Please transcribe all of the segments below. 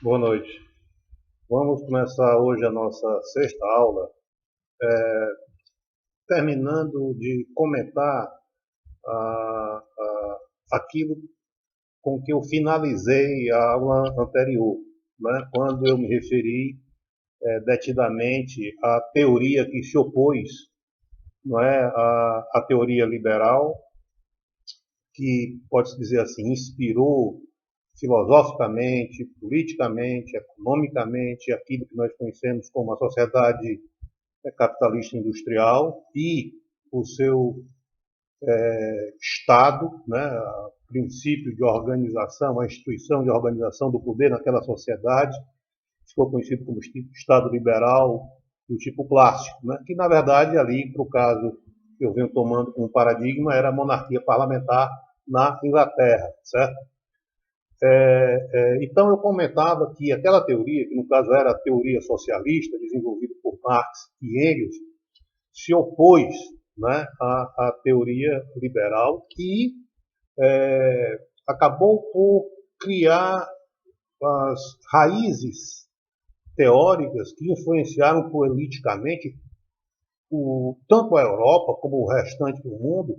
Boa noite. Vamos começar hoje a nossa sexta aula, terminando de comentar aquilo com que eu finalizei a aula anterior, né, quando eu me referi detidamente à teoria que se opôs, não é, à teoria liberal, que, pode-se dizer assim, inspirou filosoficamente, politicamente, economicamente, aquilo que nós conhecemos como a sociedade capitalista industrial e o seu Estado, né, o princípio de organização, a instituição de organização do poder naquela sociedade, que ficou conhecido como Estado liberal do tipo clássico, né, que na verdade ali, para o caso que eu venho tomando como paradigma, era a monarquia parlamentar na Inglaterra, certo? Então eu comentava que aquela teoria, que no caso era a teoria socialista, desenvolvida por Marx e Engels, se opôs, né, à teoria liberal e acabou por criar as raízes teóricas que influenciaram politicamente tanto a Europa como o restante do mundo,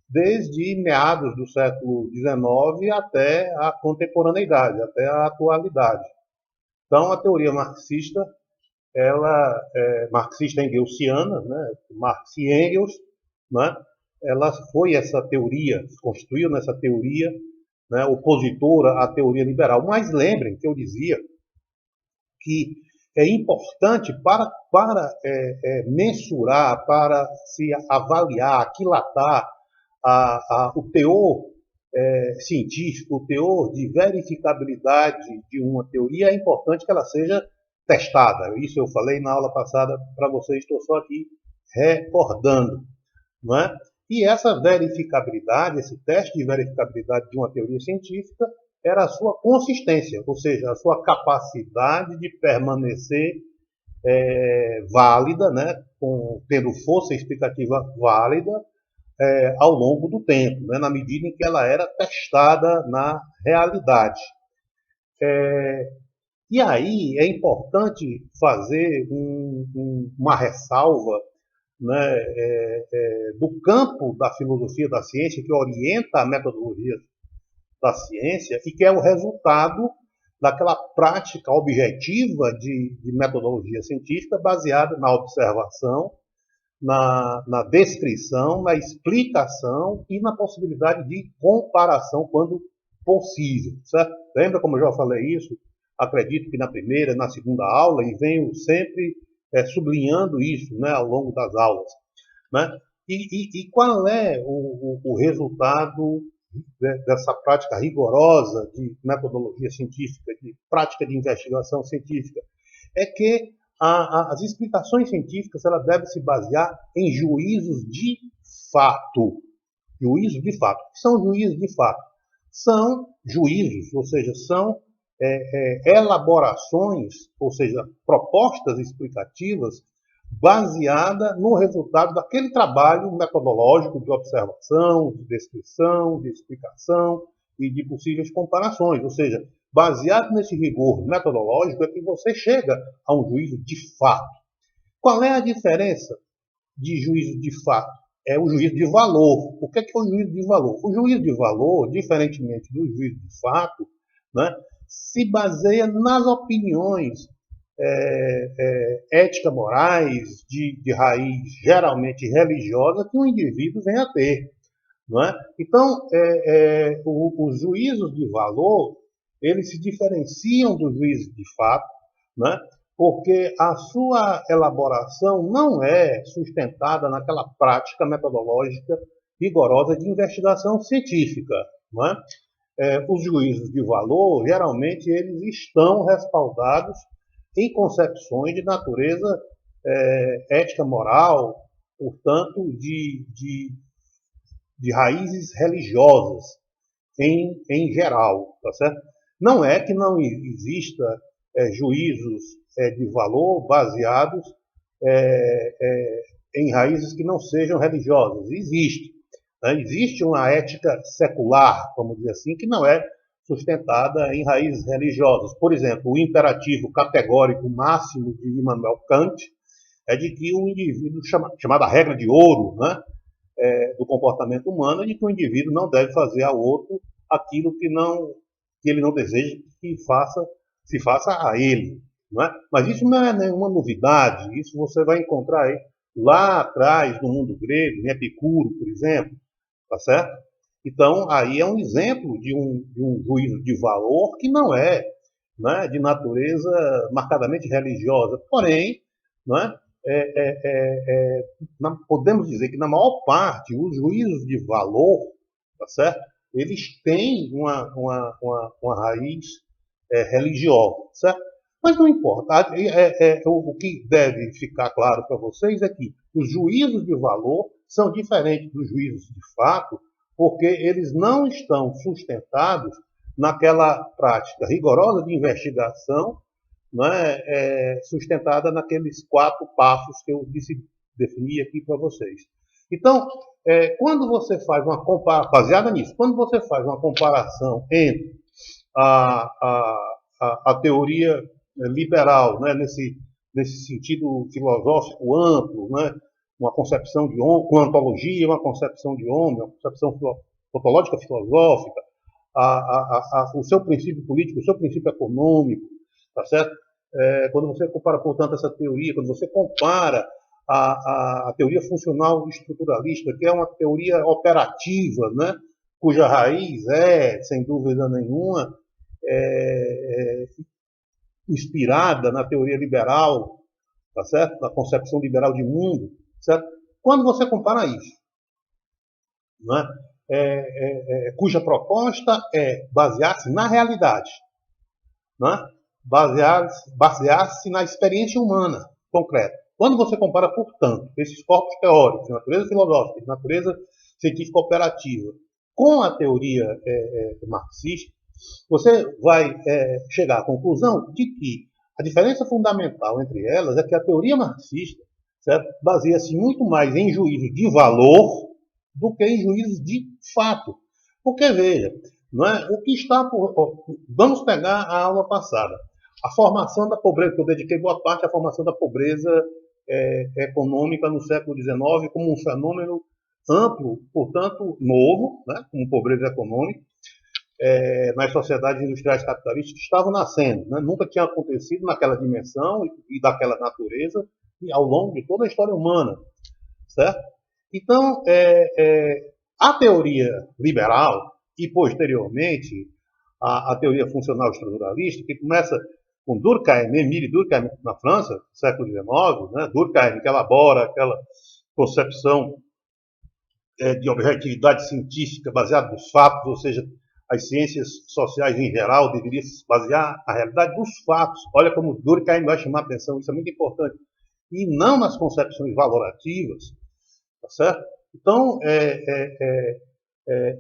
desde meados do século XIX até a contemporaneidade, até a atualidade. Então, a teoria marxista, ela é marxista engelsiana, né? Marx e Engels, né? Ela foi essa teoria, se constituiu nessa teoria, né, opositora à teoria liberal. Mas lembrem que eu dizia que é importante para mensurar, para se avaliar, aquilatar o teor científico, o teor de verificabilidade de uma teoria, é importante que ela seja testada. Isso eu falei na aula passada para vocês, estou só aqui recordando. Não é? E essa verificabilidade, esse teste de verificabilidade de uma teoria científica, era a sua consistência, ou seja, a sua capacidade de permanecer válida, né, tendo força explicativa válida ao longo do tempo, né, na medida em que ela era testada na realidade. E aí é importante fazer uma ressalva, né, do campo da filosofia da ciência, que orienta a metodologia da ciência e que é o resultado daquela prática objetiva de metodologia científica baseada na observação, na descrição, na explicação e na possibilidade de comparação quando possível, certo? Lembra como eu já falei isso? Acredito que na primeira, na segunda aula, e venho sempre sublinhando isso, né, ao longo das aulas, né? E qual é o resultado dessa prática rigorosa de metodologia científica, de prática de investigação científica? É que as explicações científicas ela devem se basear em juízos de fato. Juízos de fato. O que são juízos de fato? São juízos, ou seja, são elaborações, ou seja, propostas explicativas baseada no resultado daquele trabalho metodológico de observação, de descrição, de explicação e de possíveis comparações. Ou seja, baseado nesse rigor metodológico é que você chega a um juízo de fato. Qual é a diferença de juízo de fato? É o juízo de valor. O que é o juízo de valor? O juízo de valor, diferentemente do juízo de fato, né, se baseia nas opiniões ética-morais, de raiz geralmente religiosa, que o indivíduo vem a ter. Não é? Então, os juízos de valor, eles se diferenciam dos juízos de fato, né? Porque a sua elaboração não é sustentada naquela prática metodológica rigorosa de investigação científica. Não é? Os juízos de valor, geralmente, eles estão respaldados em concepções de natureza ética, moral, portanto, de raízes religiosas em geral, tá certo? Não é que não exista juízos de valor baseados em raízes que não sejam religiosas. Existe. Né? Existe uma ética secular, vamos dizer assim, que não é sustentada em raízes religiosas. Por exemplo, o imperativo categórico máximo de Immanuel Kant é de que o indivíduo, chamada regra de ouro, né, do comportamento humano, é de que o indivíduo não deve fazer ao outro aquilo que ele não deseja que se faça a ele. Não é? Mas isso não é nenhuma novidade, isso você vai encontrar aí lá atrás no mundo grego, em Epicuro, por exemplo, tá certo? Então, aí é um exemplo de um juízo de valor que não é, né, de natureza marcadamente religiosa, porém, não é? Podemos dizer que na maior parte os juízos de valor, tá certo? Eles têm uma raiz religiosa, certo? Mas não importa. O que deve ficar claro para vocês é que os juízos de valor são diferentes dos juízos de fato, porque eles não estão sustentados naquela prática rigorosa de investigação, né, sustentada naqueles 4 passos que eu defini aqui para vocês. Então, quando você faz uma comparação, baseada nisso, quando você faz uma comparação entre a teoria liberal, né, nesse sentido filosófico amplo, né, uma concepção de homem, uma ontologia, uma concepção de homem, uma concepção ontológica filosófica, o seu princípio político, o seu princípio econômico, tá certo? Quando você compara, portanto, essa teoria, quando você compara a teoria funcional estruturalista, que é uma teoria operativa, né, cuja raiz é, sem dúvida nenhuma, inspirada na teoria liberal, tá certo? Na concepção liberal de mundo, certo? Quando você compara isso, né, cuja proposta é basear-se na realidade, né, basear-se na experiência humana concreta. Quando você compara, portanto, esses corpos teóricos, de natureza filosófica, de natureza científica operativa, com a teoria marxista, você vai chegar à conclusão de que a diferença fundamental entre elas é que a teoria marxista baseia-se muito mais em juízos de valor do que em juízos de fato. Porque, veja, não é? O que está por... Vamos pegar a aula passada. A formação da pobreza, que eu dediquei boa parte à formação da pobreza econômica no século XIX como um fenômeno amplo, portanto, novo, né? Como pobreza econômica, nas sociedades industriais capitalistas que estavam nascendo. Né? Nunca tinha acontecido naquela dimensão e daquela natureza e ao longo de toda a história humana. Certo? Então, a teoria liberal e, posteriormente, a teoria funcional estruturalista, que começa com Durkheim, Émile Durkheim, na França, século XIX, né? Durkheim, que elabora aquela concepção de objetividade científica baseada nos fatos, ou seja, as ciências sociais em geral deveriam se basear na realidade dos fatos. Olha como Durkheim vai chamar a atenção, isso é muito importante. E não nas concepções valorativas, tá certo? Então,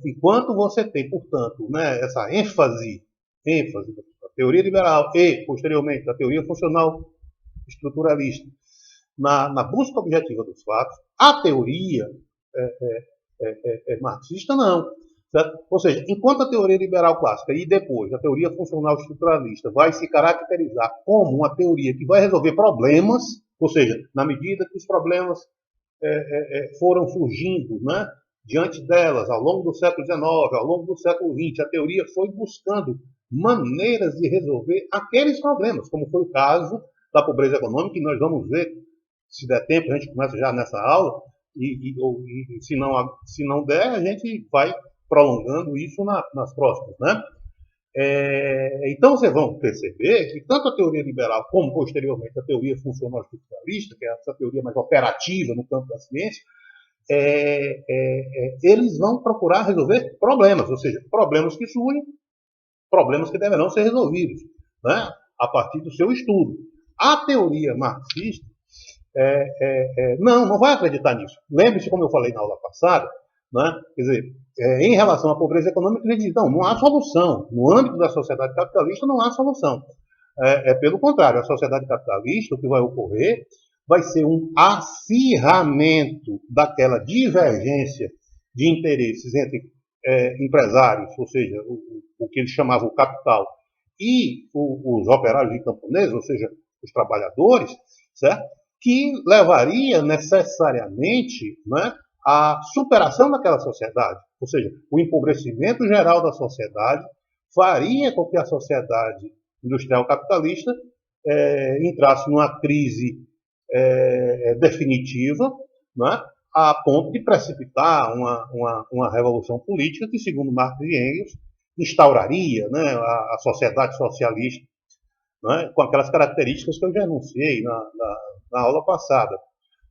enquanto você tem, portanto, né, essa ênfase da teoria liberal e, posteriormente, da teoria funcional estruturalista na busca objetiva dos fatos, a teoria marxista não. Certo? Ou seja, enquanto a teoria liberal clássica e depois a teoria funcional estruturalista vai se caracterizar como uma teoria que vai resolver problemas, ou seja, na medida que os problemas foram surgindo, né, diante delas ao longo do século XIX, ao longo do século XX, a teoria foi buscando maneiras de resolver aqueles problemas, como foi o caso da pobreza econômica, que nós vamos ver, se der tempo, a gente começa já nessa aula, e se não der, a gente vai prolongando isso nas próximas, né? Então, vocês vão perceber que tanto a teoria liberal como, posteriormente, a teoria funcional estruturalista, que é essa teoria mais operativa no campo da ciência, eles vão procurar resolver problemas, ou seja, problemas que surgem, problemas que deverão ser resolvidos, né? A partir do seu estudo. A teoria marxista não vai acreditar nisso. Lembre-se, como eu falei na aula passada, né? Quer dizer, em relação à pobreza econômica, ele diz, não há solução. No âmbito da sociedade capitalista, não há solução. Pelo contrário, a sociedade capitalista, o que vai ocorrer vai ser um acirramento daquela divergência de interesses entre empresários, ou seja, o que eles chamavam o capital, e os operários e camponeses, ou seja, os trabalhadores, certo? Que levaria necessariamente, né, à superação daquela sociedade, ou seja, o empobrecimento geral da sociedade faria com que a sociedade industrial capitalista entrasse numa crise definitiva, né, a ponto de precipitar uma revolução política que, segundo Marx e Engels, instauraria, né, a sociedade socialista, né, com aquelas características que eu já enunciei na aula passada.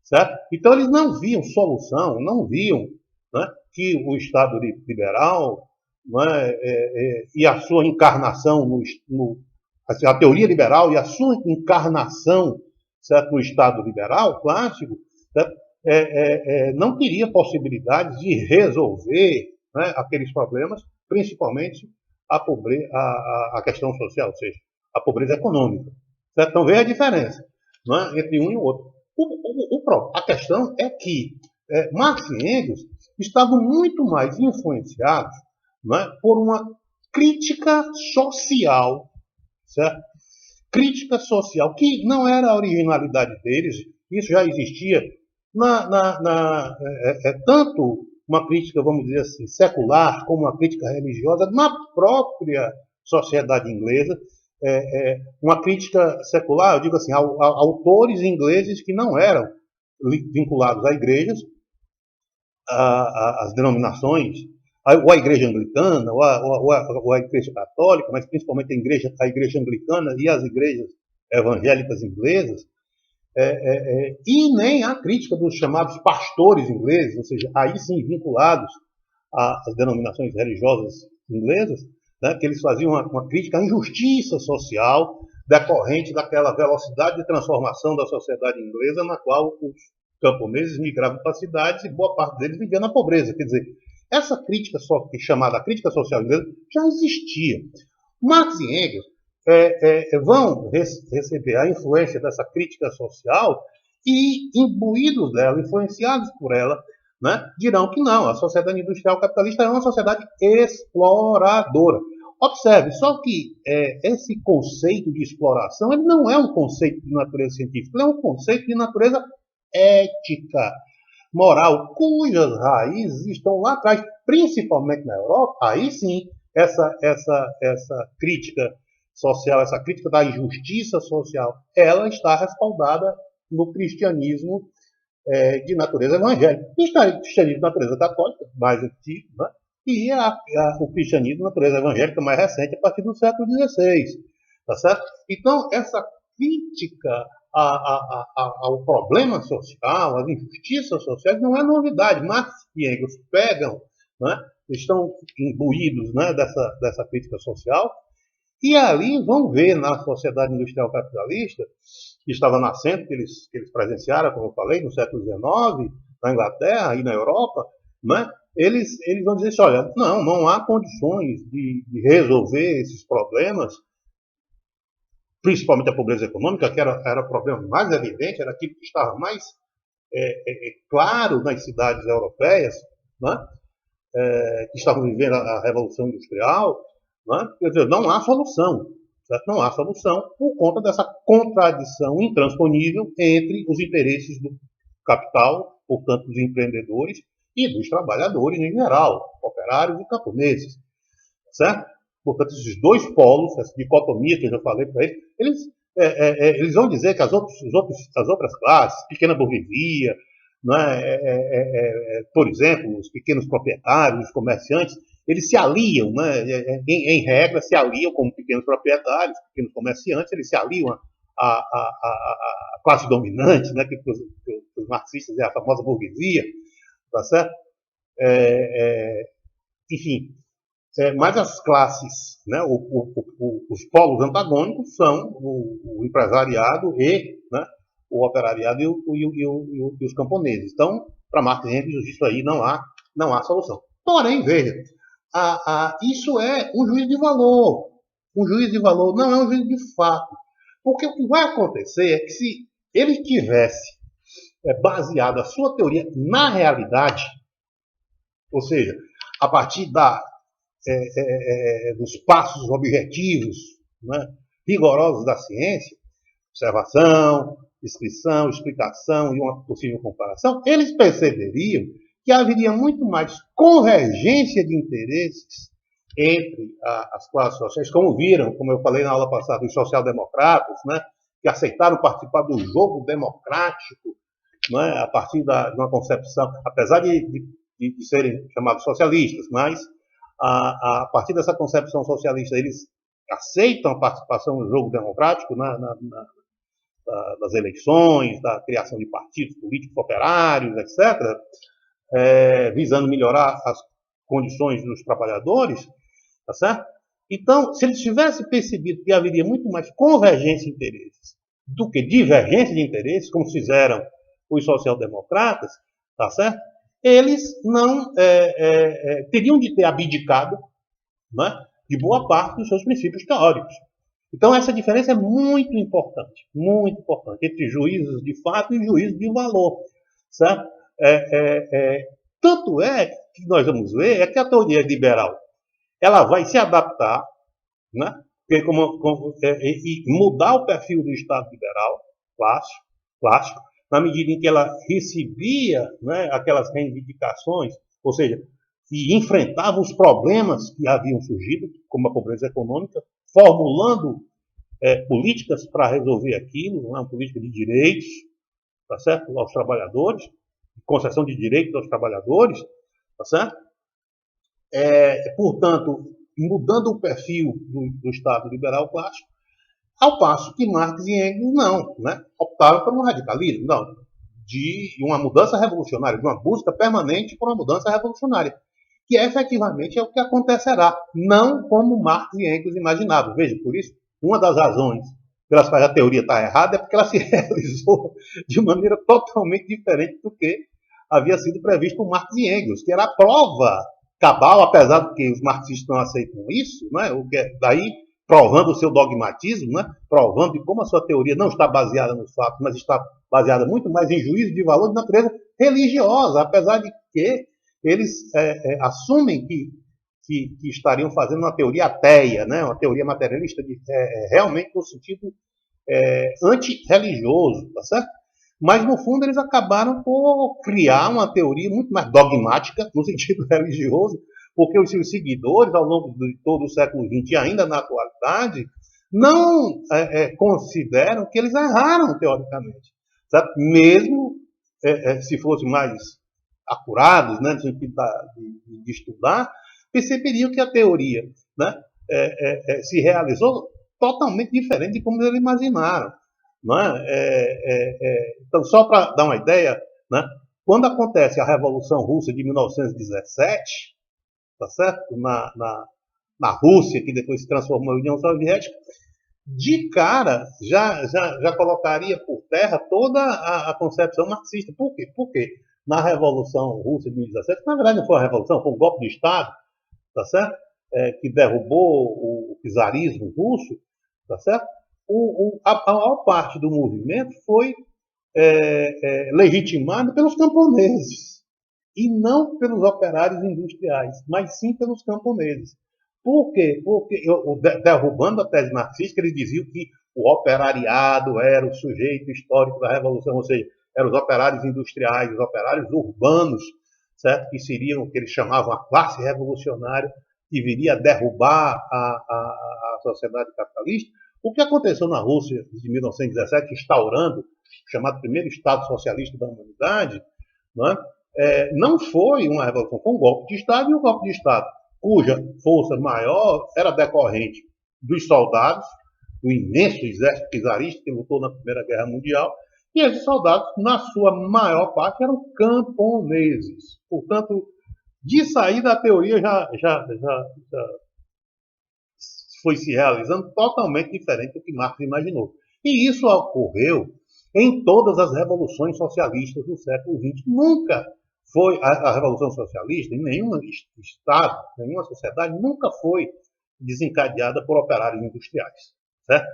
Certo? Então, eles não viam solução, não viam, né, que o Estado liberal, né, e a sua encarnação, a teoria liberal e a sua encarnação, certo, no Estado liberal clássico, certo, não teria possibilidade de resolver, né, aqueles problemas, principalmente a questão social, ou seja, a pobreza econômica. Certo? Então, veja a diferença, né, entre um e o outro. A questão é que Marx e Engels estavam muito mais influenciados, né, por uma crítica social, certo? Crítica social, que não era a originalidade deles, isso já existia tanto uma crítica, vamos dizer assim, secular, como uma crítica religiosa na própria sociedade inglesa, uma crítica secular, eu digo assim, a autores ingleses que não eram vinculados a igrejas, às denominações, ou a igreja anglicana, ou a igreja católica, mas principalmente a igreja anglicana e as igrejas evangélicas inglesas, e nem a crítica dos chamados pastores ingleses, ou seja, aí sim vinculados às denominações religiosas inglesas, né, que eles faziam uma crítica à injustiça social decorrente daquela velocidade de transformação da sociedade inglesa, na qual os camponeses migravam para as cidades e boa parte deles vivia na pobreza. Quer dizer, essa crítica chamada crítica social inglesa já existia. Marx e Engels vão receber a influência dessa crítica social e, imbuídos dela, influenciados por ela, né, dirão que não, a sociedade industrial capitalista é uma sociedade exploradora. Observe, só que esse conceito de exploração ele não é um conceito de natureza científica, ele é um conceito de natureza ética, moral, cujas raízes estão lá atrás, principalmente na Europa. Aí sim, essa crítica social, essa crítica da injustiça social, ela está respaldada no cristianismo de natureza evangélica. O cristianismo de natureza católica, mais antigo, né? E o cristianismo de natureza evangélica mais recente, a partir do século XVI. Tá certo? Então, essa crítica ao problema social, às injustiças sociais, não é novidade. Marx e Engels pegam, né, estão imbuídos, né, dessa crítica social, e ali vão ver na sociedade industrial capitalista, que estava nascendo, que eles presenciaram, como eu falei, no século XIX, na Inglaterra e na Europa, né, eles vão dizer assim, olha, não há condições de resolver esses problemas, principalmente a pobreza econômica, que era o problema mais evidente, era aquilo que estava mais claro nas cidades europeias, né, que estavam vivendo a Revolução Industrial, né, quer dizer, não há solução. Certo? Não há solução por conta dessa contradição intransponível entre os interesses do capital, portanto, dos empreendedores, e dos trabalhadores em geral, operários e camponeses. Certo? Portanto, esses dois polos, essa dicotomia que eu já falei para eles, eles vão dizer que as outras classes, pequena burguesia, né, por exemplo, os pequenos proprietários, os comerciantes, eles se aliam, né, em regra, se aliam como pequenos proprietários, pequenos comerciantes, eles se aliam à classe dominante, né, que para os marxistas é a famosa burguesia, tá certo? Enfim, mas as classes, né, os polos antagônicos são o empresariado e, né, o operariado e os camponeses. Então, para Marx e Engels, isso aí não há solução. Porém, veja, isso é um juízo de valor. Um juízo de valor não é um juízo de fato. Porque o que vai acontecer é que se ele tivesse baseado a sua teoria na realidade, ou seja, a partir dos passos objetivos, né, rigorosos da ciência, observação, descrição, explicação e uma possível comparação, eles perceberiam que haveria muito mais convergência de interesses entre as classes sociais, como viram, como eu falei na aula passada, os social-democratas, né, que aceitaram participar do jogo democrático, né, a partir de uma concepção, apesar de serem chamados socialistas, mas a partir dessa concepção socialista, eles aceitam a participação no jogo democrático, das eleições, da criação de partidos políticos operários, etc., visando melhorar as condições dos trabalhadores, tá certo? Então, se eles tivessem percebido que haveria muito mais convergência de interesses do que divergência de interesses, como fizeram os social-democratas, tá certo? Eles não teriam de ter abdicado, né, de boa parte dos seus princípios teóricos. Então, essa diferença é muito importante, entre juízos de fato e juízos de valor, certo? Tanto é que nós vamos ver que a teoria liberal ela vai se adaptar, né, e mudar o perfil do Estado liberal clássico, na medida em que ela recebia, né, aquelas reivindicações, ou seja, e enfrentava os problemas que haviam surgido, como a pobreza econômica, formulando políticas para resolver aquilo, né, uma política de direitos, tá certo, aos trabalhadores, concessão de direitos aos trabalhadores, tá certo? Portanto, mudando o perfil do Estado liberal clássico, ao passo que Marx e Engels não, né, optaram por um radicalismo, não, de uma mudança revolucionária, de uma busca permanente por uma mudança revolucionária, que efetivamente é o que acontecerá, não como Marx e Engels imaginavam. Veja, por isso, uma das razões pelas quais a teoria está errada é porque ela se realizou de maneira totalmente diferente do que havia sido previsto por Marx e Engels, que era a prova cabal, apesar de que os marxistas não aceitam isso, né, o que daí provando o seu dogmatismo, né, provando de como a sua teoria não está baseada nos fatos, mas está baseada muito mais em juízo de valor de natureza religiosa, apesar de que eles assumem que estariam fazendo uma teoria ateia, né, uma teoria materialista, realmente no sentido antirreligioso, tá certo? Mas, no fundo, eles acabaram por criar uma teoria muito mais dogmática, no sentido religioso, porque os seus seguidores, ao longo de todo o século XX e ainda na atualidade, não consideram que eles erraram teoricamente. Sabe? Mesmo se fossem mais acurados, né, no sentido de estudar, perceberiam que a teoria, né, se realizou totalmente diferente de como eles imaginaram. Não é? Então, só para dar uma ideia, né, quando acontece a Revolução Russa de 1917, tá certo? Na Rússia, que depois se transformou em União Soviética, de cara já colocaria por terra toda a concepção marxista. Por quê? Porque na Revolução Russa de 1917, na verdade não foi uma revolução, foi um golpe de Estado, tá certo? Que derrubou o czarismo russo, tá certo? A maior parte do movimento foi legitimado pelos camponeses, e não pelos operários industriais, mas sim pelos camponeses. Por quê? Porque, derrubando a tese marxista, eles diziam que o operariado era o sujeito histórico da Revolução, ou seja, eram os operários industriais, os operários urbanos, certo? Que seriam o que eles chamavam a classe revolucionária, que viria a derrubar a sociedade capitalista. O que aconteceu na Rússia de 1917, instaurando o chamado primeiro Estado Socialista da Humanidade, não foi uma revolução, foi um golpe de Estado, e um golpe de Estado cuja força maior era decorrente dos soldados, do imenso exército czarista que lutou na Primeira Guerra Mundial, e esses soldados, na sua maior parte, eram camponeses. Portanto, de saída, a teoria já foi se realizando totalmente diferente do que Marx imaginou. E isso ocorreu em todas as revoluções socialistas do século XX. Nunca foi a Revolução Socialista, em nenhum Estado, nenhuma sociedade, nunca foi desencadeada por operários industriais. Certo?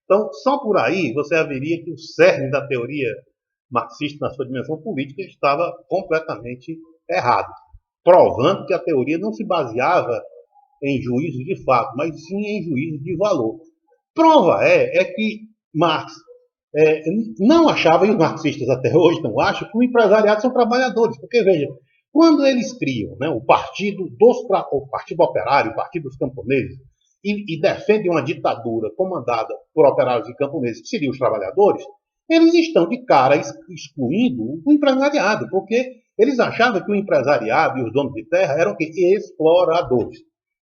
Então, só por aí você haveria que o cerne da teoria marxista na sua dimensão política estava completamente errado. provando que a teoria não se baseava em juízo de fato, mas sim em juízo de valor. Prova é que Marx não achava, e os marxistas até hoje não acham, que o empresariado são trabalhadores. Porque, veja, quando eles criam, né, o Partido Operário, o Partido dos Camponeses, e defendem uma ditadura comandada por operários e camponeses, que seriam os trabalhadores, eles estão de cara excluindo o empresariado, porque eles achavam que o empresariado e os donos de terra eram exploradores.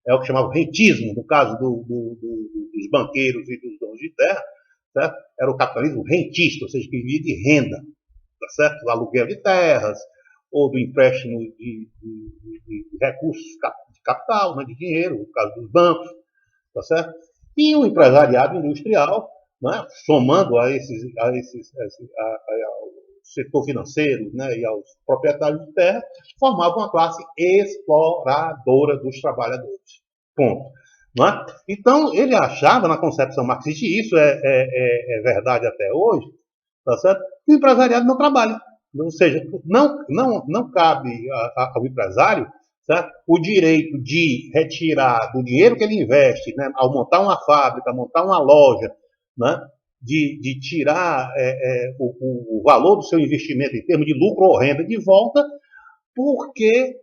É o que chamava rentismo, no caso dos banqueiros e dos donos de terra, certo? Era o capitalismo rentista, ou seja, que vivia de renda, tá certo? Do aluguel de terras, ou do empréstimo de recursos de capital, né, de dinheiro, no caso dos bancos, tá certo? E o empresariado industrial, né, somando ao setor financeiro, né, e aos proprietários de terra, formava uma classe exploradora dos trabalhadores. Ponto. Não é? Então, ele achava, na concepção marxista, e isso é verdade até hoje, tá certo? Que o empresariado não trabalha. Ou seja, não cabe ao empresário, certo? O direito de retirar do dinheiro que ele investe, né, ao montar uma fábrica, montar uma loja, né, de tirar o valor do seu investimento em termos de lucro ou renda de volta, porque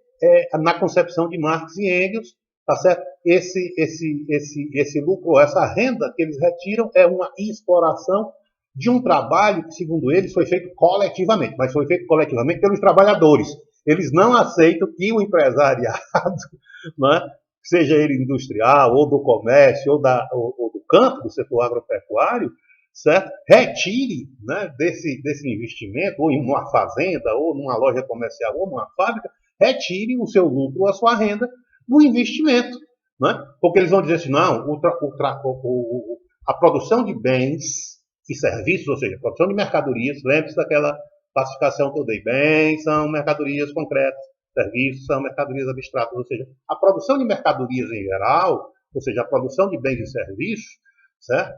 na concepção de Marx e Engels, tá certo? Esse lucro, essa renda que eles retiram é uma exploração de um trabalho que, segundo eles, foi feito coletivamente, mas foi feito coletivamente pelos trabalhadores. Eles não aceitam que o empresariado, né, seja ele industrial, ou do comércio, ou do campo, do setor agropecuário, certo? Retire, né, desse investimento, ou em uma fazenda, ou numa loja comercial, ou numa fábrica, retire o seu lucro, a sua renda, do investimento. Né? Porque eles vão dizer assim, não, a produção de bens e serviços, ou seja, a produção de mercadorias, lembre-se daquela classificação que eu dei, bens são mercadorias concretas, serviços são mercadorias abstratas, ou seja, a produção de mercadorias em geral, ou seja, a produção de bens e serviços, certo?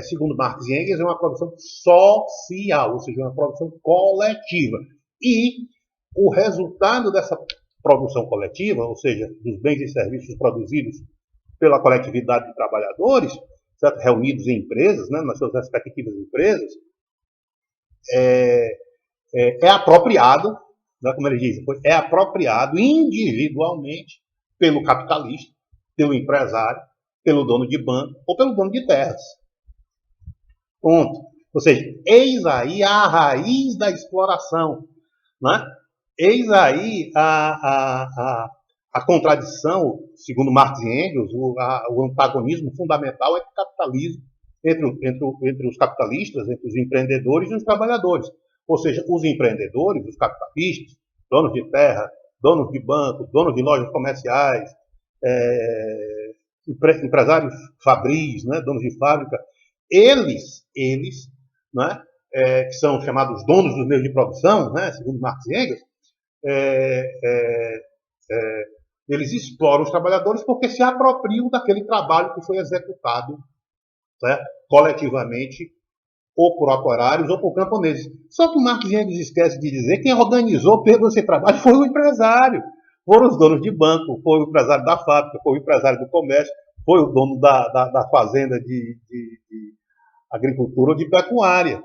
Segundo Marx e Engels, é uma produção social, ou seja, uma produção coletiva. E o resultado dessa produção coletiva, ou seja, dos bens e serviços produzidos pela coletividade de trabalhadores, certo? Reunidos em empresas, né, nas suas respectivas empresas, é apropriado, né, como eles dizem, é apropriado individualmente pelo capitalista, pelo empresário, pelo dono de banco ou pelo dono de terras. Ponto. Ou seja, eis aí a raiz da exploração. Né? Eis aí a contradição, segundo Marx e Engels, o antagonismo fundamental entre o capitalismo, entre os capitalistas, entre os empreendedores e os trabalhadores. Ou seja, os empreendedores, os capitalistas, donos de terra, donos de banco, donos de lojas comerciais, empresários fabris, né, donos de fábrica, eles né, que são chamados donos dos meios de produção, né, segundo Marx e Engels, eles exploram os trabalhadores porque se apropriam daquele trabalho que foi executado, certo? Coletivamente, ou por operários ou por camponeses. Só que o Marx e Engels esquece de dizer que quem organizou todo esse trabalho foi o empresário. Foram os donos de banco, foi o empresário da fábrica, foi o empresário do comércio, foi o dono da fazenda de agricultura ou de pecuária.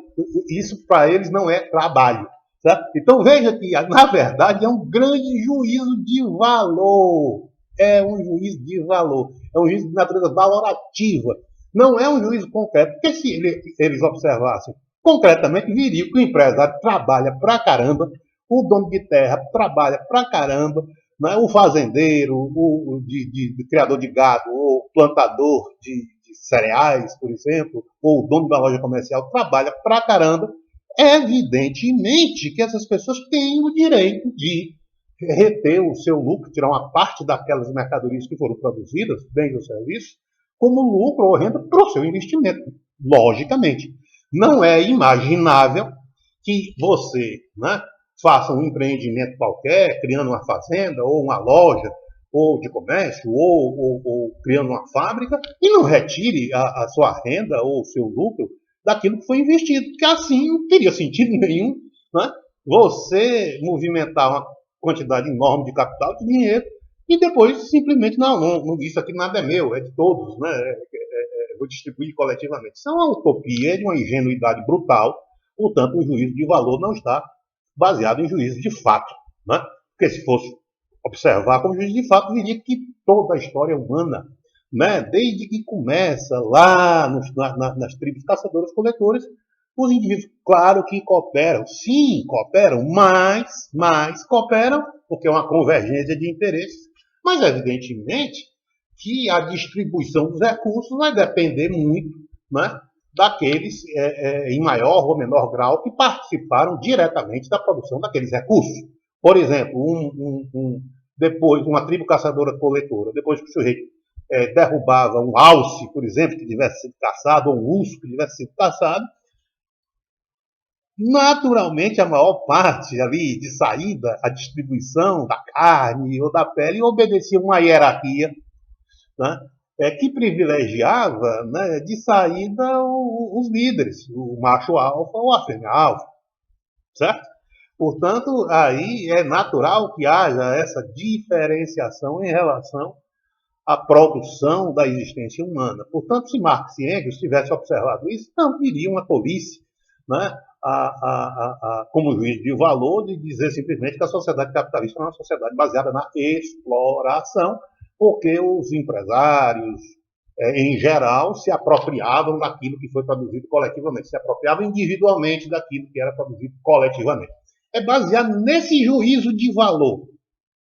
Isso para eles não é trabalho. Certo? Então veja que, na verdade, é um grande juízo de valor. É um juízo de valor. É um juízo de natureza valorativa. Não é um juízo concreto. Porque se eles observassem concretamente, viriam que o empresário trabalha pra caramba, o dono de terra trabalha pra caramba, né? O fazendeiro, o criador de gado, ou plantador de cereais, por exemplo, ou o dono da loja comercial trabalha pra caramba. Evidentemente que essas pessoas têm o direito de reter o seu lucro, tirar uma parte daquelas mercadorias que foram produzidas, bens ou serviços, como lucro ou renda para o seu investimento. Logicamente. Não é imaginável que você, né, faça um empreendimento qualquer, criando uma fazenda, ou uma loja, ou de comércio, ou criando uma fábrica, e não retire a sua renda ou o seu lucro daquilo que foi investido, porque assim não teria sentido nenhum, né, você movimentar quantidade enorme de capital, de dinheiro, e depois simplesmente, isso aqui nada é meu, é de todos, né? Vou distribuir coletivamente. Isso é uma utopia, de uma ingenuidade brutal, portanto, o juízo de valor não está baseado em juízo de fato, né? Porque se fosse observar como juízo de fato, diria que toda a história humana, né, desde que começa lá nas tribos caçadoras-coletoras, os indivíduos, claro que cooperam, sim, cooperam, mas cooperam porque é uma convergência de interesses, mas evidentemente que a distribuição dos recursos vai depender muito, né, daqueles, em maior ou menor grau, que participaram diretamente da produção daqueles recursos. Por exemplo, depois uma tribo caçadora-coletora, depois que o sujeito derrubava um alce, por exemplo, que tivesse sido caçado, ou um urso que tivesse sido caçado, naturalmente a maior parte ali de saída, a distribuição da carne ou da pele, obedecia uma hierarquia, né, que privilegiava, né, de saída os líderes, o macho alfa ou a fêmea alfa, certo? Portanto, aí é natural que haja essa diferenciação em relação à produção da existência humana. Portanto, se Marx e Engels tivessem observado isso, não viriam a tolice, né, como juízo de valor, de dizer simplesmente que a sociedade capitalista é uma sociedade baseada na exploração, porque os empresários, em geral, se apropriavam daquilo que foi produzido coletivamente, se apropriavam individualmente daquilo que era produzido coletivamente. É baseado nesse juízo de valor,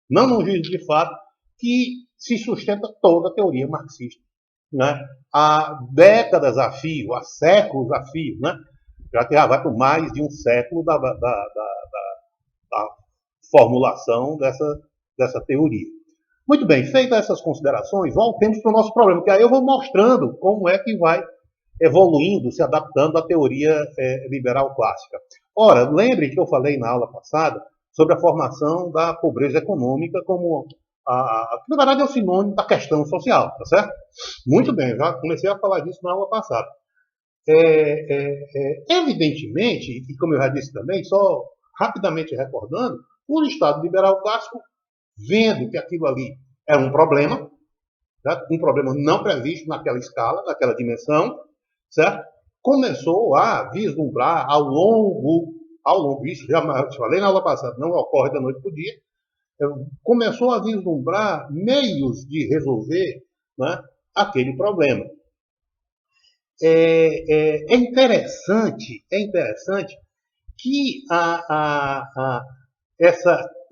não no juízo de fato, que se sustenta toda a teoria marxista, né? Há décadas a fio, há séculos a fio, né? Já vai por mais de um século da formulação dessa teoria. Muito bem, feitas essas considerações, voltemos para o nosso problema, que aí eu vou mostrando como é que vai evoluindo, se adaptando à teoria liberal clássica. Ora, lembre que eu falei na aula passada sobre a formação da pobreza econômica como que na verdade é o sinônimo da questão social, tá certo? Muito bem, já comecei a falar disso na aula passada. Evidentemente, e como eu já disse também, só rapidamente recordando, o Estado liberal clássico, vendo que aquilo ali era um problema não previsto naquela escala, naquela dimensão, certo? Começou a vislumbrar ao longo, isso já falei na aula passada, não ocorre da noite para o dia, começou a vislumbrar meios de resolver, né, aquele problema. É interessante que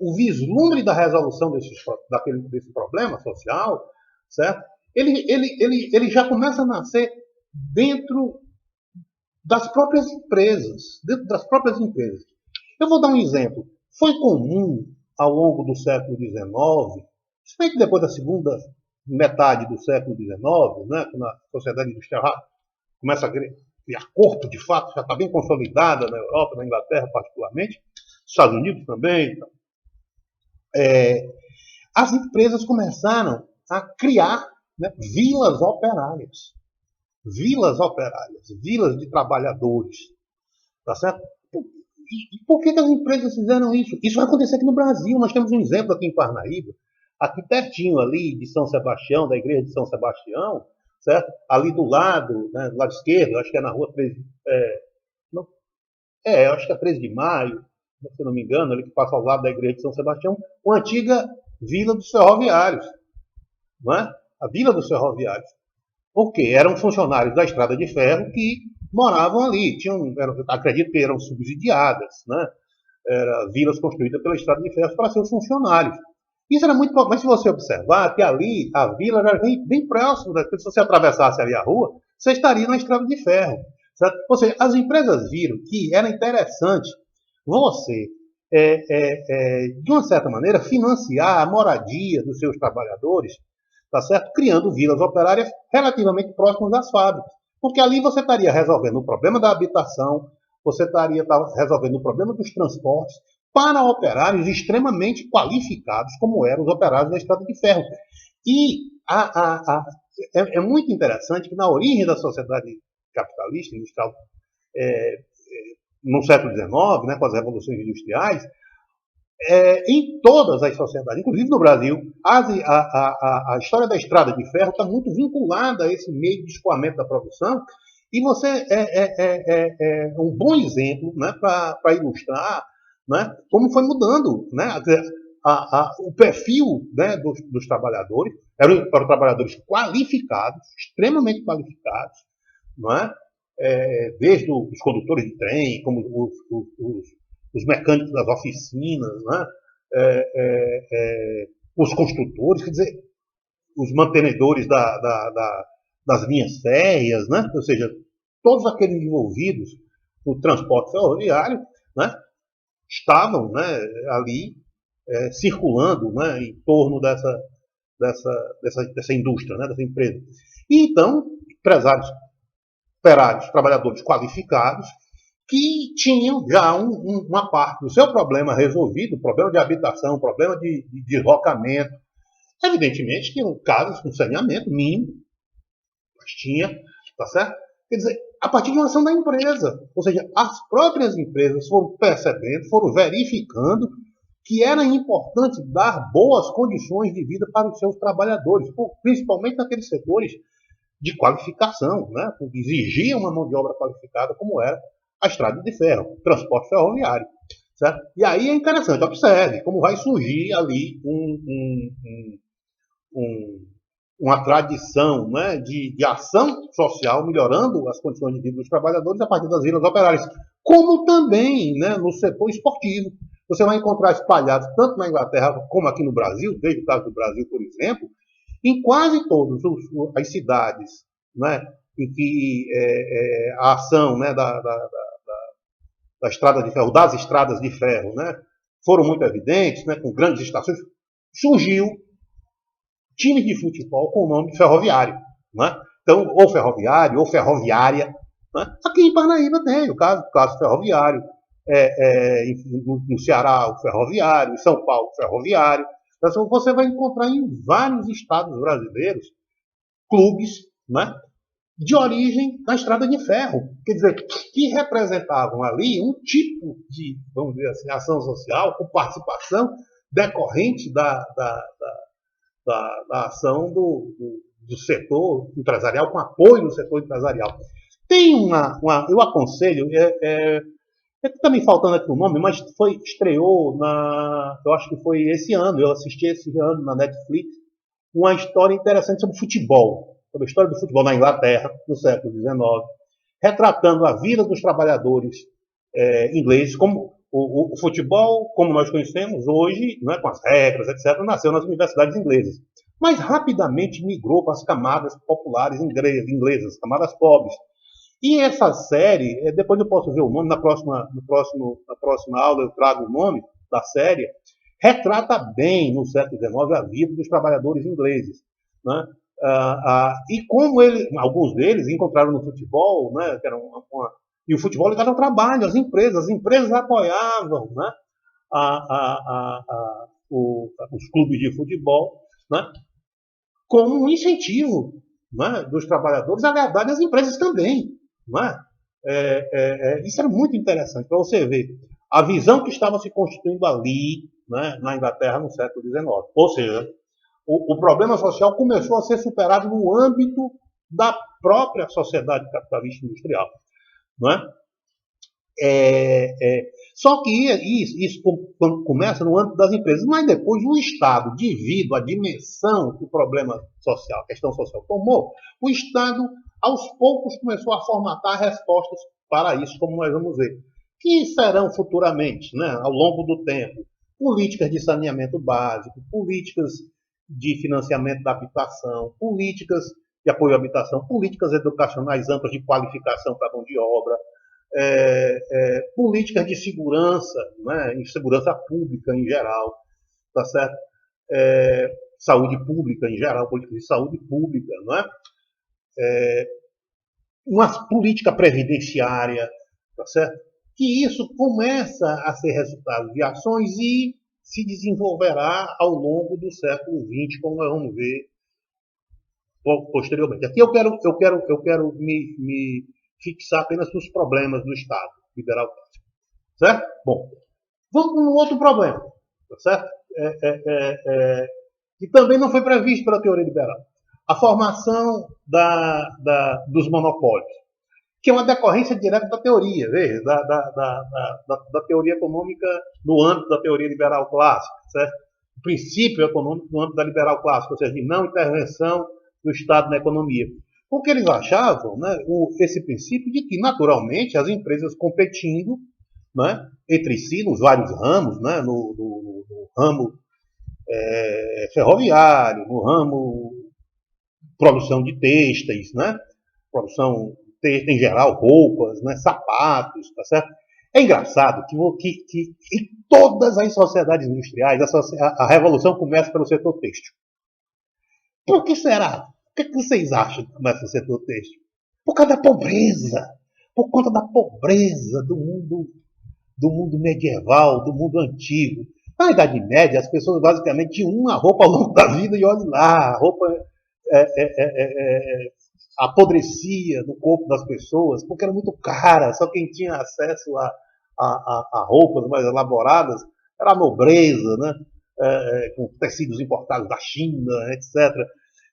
o vislumbre da resolução desse problema social, certo? Ele já começa a nascer dentro das próprias empresas. Eu vou dar um exemplo. Foi comum, ao longo do século XIX, principalmente depois da segunda metade do século XIX, né, quando a sociedade industrial começa a criar corpo, de fato, já está bem consolidada na Europa, na Inglaterra particularmente, nos Estados Unidos também. As empresas começaram a criar, né, vilas operárias, vilas de trabalhadores, tá certo? E por que as empresas fizeram isso? Isso vai acontecer aqui no Brasil. Nós temos um exemplo aqui em Parnaíba, aqui pertinho ali de São Sebastião, da igreja de São Sebastião, certo? Ali do lado, né, do lado esquerdo, acho que é na rua 13, acho que é 13 de maio, se não me engano, ali que passa ao lado da igreja de São Sebastião, uma antiga vila dos ferroviários, não é? A vila dos ferroviários. Por quê? Eram funcionários da estrada de ferro que moravam ali, acredito que eram subsidiadas, né? Eram vilas construídas pela estrada de ferro para seus funcionários. Isso era muito. Mas se você observar que ali a vila era bem próxima, se você atravessasse ali a rua, você estaria na estrada de ferro. Certo? Ou seja, as empresas viram que era interessante você, de uma certa maneira, financiar a moradia dos seus trabalhadores, tá certo? Criando vilas operárias relativamente próximas das fábricas. Porque ali você estaria resolvendo o problema da habitação, você estaria resolvendo o problema dos transportes, para operários extremamente qualificados, como eram os operários da estrada de ferro. E é muito interessante que na origem da sociedade capitalista industrial, no século XIX, né, com as revoluções industriais, em todas as sociedades, inclusive no Brasil, a história da estrada de ferro está muito vinculada a esse meio de escoamento da produção, e você é um bom exemplo, né, para ilustrar, né, como foi mudando, né, o perfil, né, dos trabalhadores. Eram trabalhadores qualificados, extremamente qualificados, não é? Desde os condutores de trem, como os mecânicos das oficinas, né? Os construtores, quer dizer, os mantenedores das linhas férreas, né? Ou seja, todos aqueles envolvidos no transporte ferroviário, né? Estavam, né, ali circulando, né, em torno dessa indústria, né, dessa empresa. E então, empresários, operários, trabalhadores qualificados, que tinham já uma parte do seu problema resolvido, problema de habitação, problema de deslocamento. Evidentemente que casos com saneamento mínimo, mas tinha, tá certo? Quer dizer, a partir de uma ação da empresa. Ou seja, as próprias empresas foram percebendo, foram verificando que era importante dar boas condições de vida para os seus trabalhadores, principalmente naqueles setores de qualificação, né? Que exigia uma mão de obra qualificada, como era a estrada de ferro, o transporte ferroviário. Certo? E aí é interessante, observe como vai surgir ali uma tradição, né, de ação social, melhorando as condições de vida dos trabalhadores a partir das vilas operárias, como também, né, no setor esportivo. Você vai encontrar espalhados, tanto na Inglaterra como aqui no Brasil, desde o caso do Brasil, por exemplo, em quase todas as cidades, né, em que a ação, né, da estrada de ferro, das estradas de ferro, né, foram muito evidentes, né, com grandes estações, surgiu times de futebol com o nome de ferroviário. Né? Então, ou ferroviário, ou ferroviária. Né? Aqui em Parnaíba tem o caso ferroviário, no Ceará o ferroviário, em São Paulo o ferroviário. Então, você vai encontrar em vários estados brasileiros clubes, né, de origem da estrada de ferro, quer dizer, que representavam ali um tipo de, vamos dizer assim, ação social com participação decorrente da ação do setor empresarial, com apoio do setor empresarial. Tem eu aconselho, está me faltando aqui o nome, mas estreou eu acho que foi esse ano, eu assisti esse ano na Netflix, uma história interessante sobre futebol, sobre a história do futebol na Inglaterra, no século XIX, retratando a vida dos trabalhadores ingleses, como o futebol, como nós conhecemos hoje, né, com as regras, etc., nasceu nas universidades inglesas. Mas rapidamente migrou para as camadas populares inglesas, camadas pobres. E essa série, depois eu posso ver o nome, na próxima aula eu trago o nome da série, retrata bem, no século XIX, a vida dos trabalhadores ingleses. Né? E como alguns deles encontraram no futebol, né, que era e o futebol ligado ao trabalho, as empresas apoiavam, né, os clubes de futebol, né, como um incentivo, né, dos trabalhadores à lealdade às empresas também. Né? Isso era muito interessante para você ver a visão que estava se constituindo ali, né, na Inglaterra no século XIX. Ou seja, o problema social começou a ser superado no âmbito da própria sociedade capitalista industrial. Não é? Só que isso começa no âmbito das empresas, mas depois o Estado, devido à dimensão que o problema social, a questão social tomou, o Estado, aos poucos, começou a formatar respostas para isso, como nós vamos ver, que serão futuramente, né, ao longo do tempo, políticas de saneamento básico, políticas de financiamento da habitação, políticas de apoio à habitação, políticas educacionais amplas de qualificação para a mão de obra, políticas de segurança, né, em segurança pública em geral, tá certo? Saúde pública em geral, políticas de saúde pública, não é? Uma política previdenciária, tá certo? Que isso começa a ser resultado de ações e se desenvolverá ao longo do século XX, como nós vamos ver posteriormente. Aqui eu quero me fixar apenas nos problemas do Estado liberal. Certo? Bom, vamos para um outro problema. tá certo? Que também não foi previsto pela teoria liberal. A formação dos monopólios, que é uma decorrência direta da teoria, veja, da teoria econômica no âmbito da teoria liberal clássica, certo? O princípio econômico no âmbito da liberal clássica, ou seja, de não intervenção do Estado na economia. Porque eles achavam, né, esse princípio de que, naturalmente, as empresas competindo, né, entre si, nos vários ramos, né, no ramo ferroviário, no ramo produção de têxteis, né, produção em geral, roupas, né, sapatos, tá certo? É engraçado que em todas as sociedades industriais a revolução começa pelo setor têxtil. Por que será? O que vocês acham que começa no setor têxtil? Por causa da pobreza. Por conta da pobreza do mundo medieval, do mundo antigo. Na Idade Média, as pessoas basicamente tinham uma roupa ao longo da vida e olhe lá, a roupa apodrecia no corpo das pessoas, porque era muito cara, só quem tinha acesso a roupas mais elaboradas era a nobreza, né? Com tecidos importados da China, etc.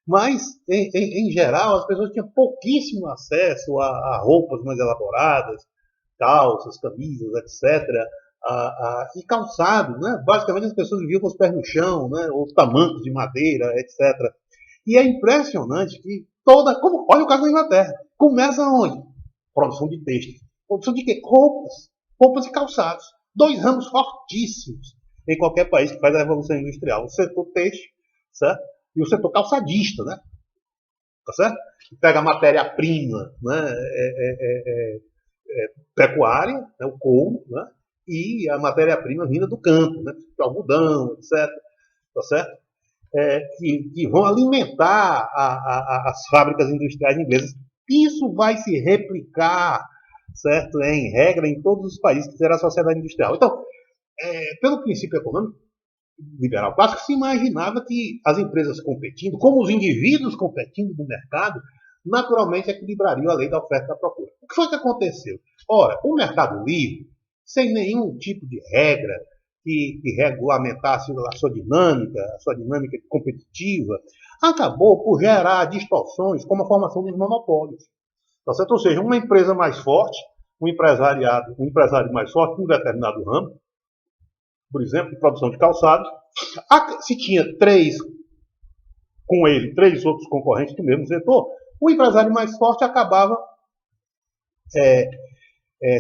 Mas, em geral, as pessoas tinham pouquíssimo acesso a roupas mais elaboradas, calças, camisas, etc. E calçado, né? Basicamente as pessoas viviam com os pés no chão, né? Ou tamancos de madeira, etc. E é impressionante que olha o caso da Inglaterra. Começa onde? Produção de têxtil. Produção de quê? Roupas. Roupas e calçados. Dois ramos fortíssimos em qualquer país que faz a revolução industrial. O setor têxtil, certo? E o setor calçadista, né? Tá certo? Que pega a matéria-prima, né? Pecuária, né? O couro, né? E a matéria-prima vinda do campo, né? O algodão, etc. Tá certo? Que vão alimentar as fábricas industriais inglesas. Isso vai se replicar, certo? Em regra, em todos os países que terá a sociedade industrial. Então, pelo princípio econômico liberal clássico, se imaginava que as empresas competindo, como os indivíduos competindo no mercado, naturalmente equilibrariam a lei da oferta e da procura. O que foi que aconteceu? Ora, o mercado livre, sem nenhum tipo de regra, que regulamentasse a sua dinâmica competitiva, acabou por gerar distorções como a formação dos monopólios. Tá certo? Ou seja, uma empresa mais forte, um empresário mais forte em um determinado ramo, por exemplo, de produção de calçados, se tinha três outros concorrentes do mesmo setor, o empresário mais forte acabava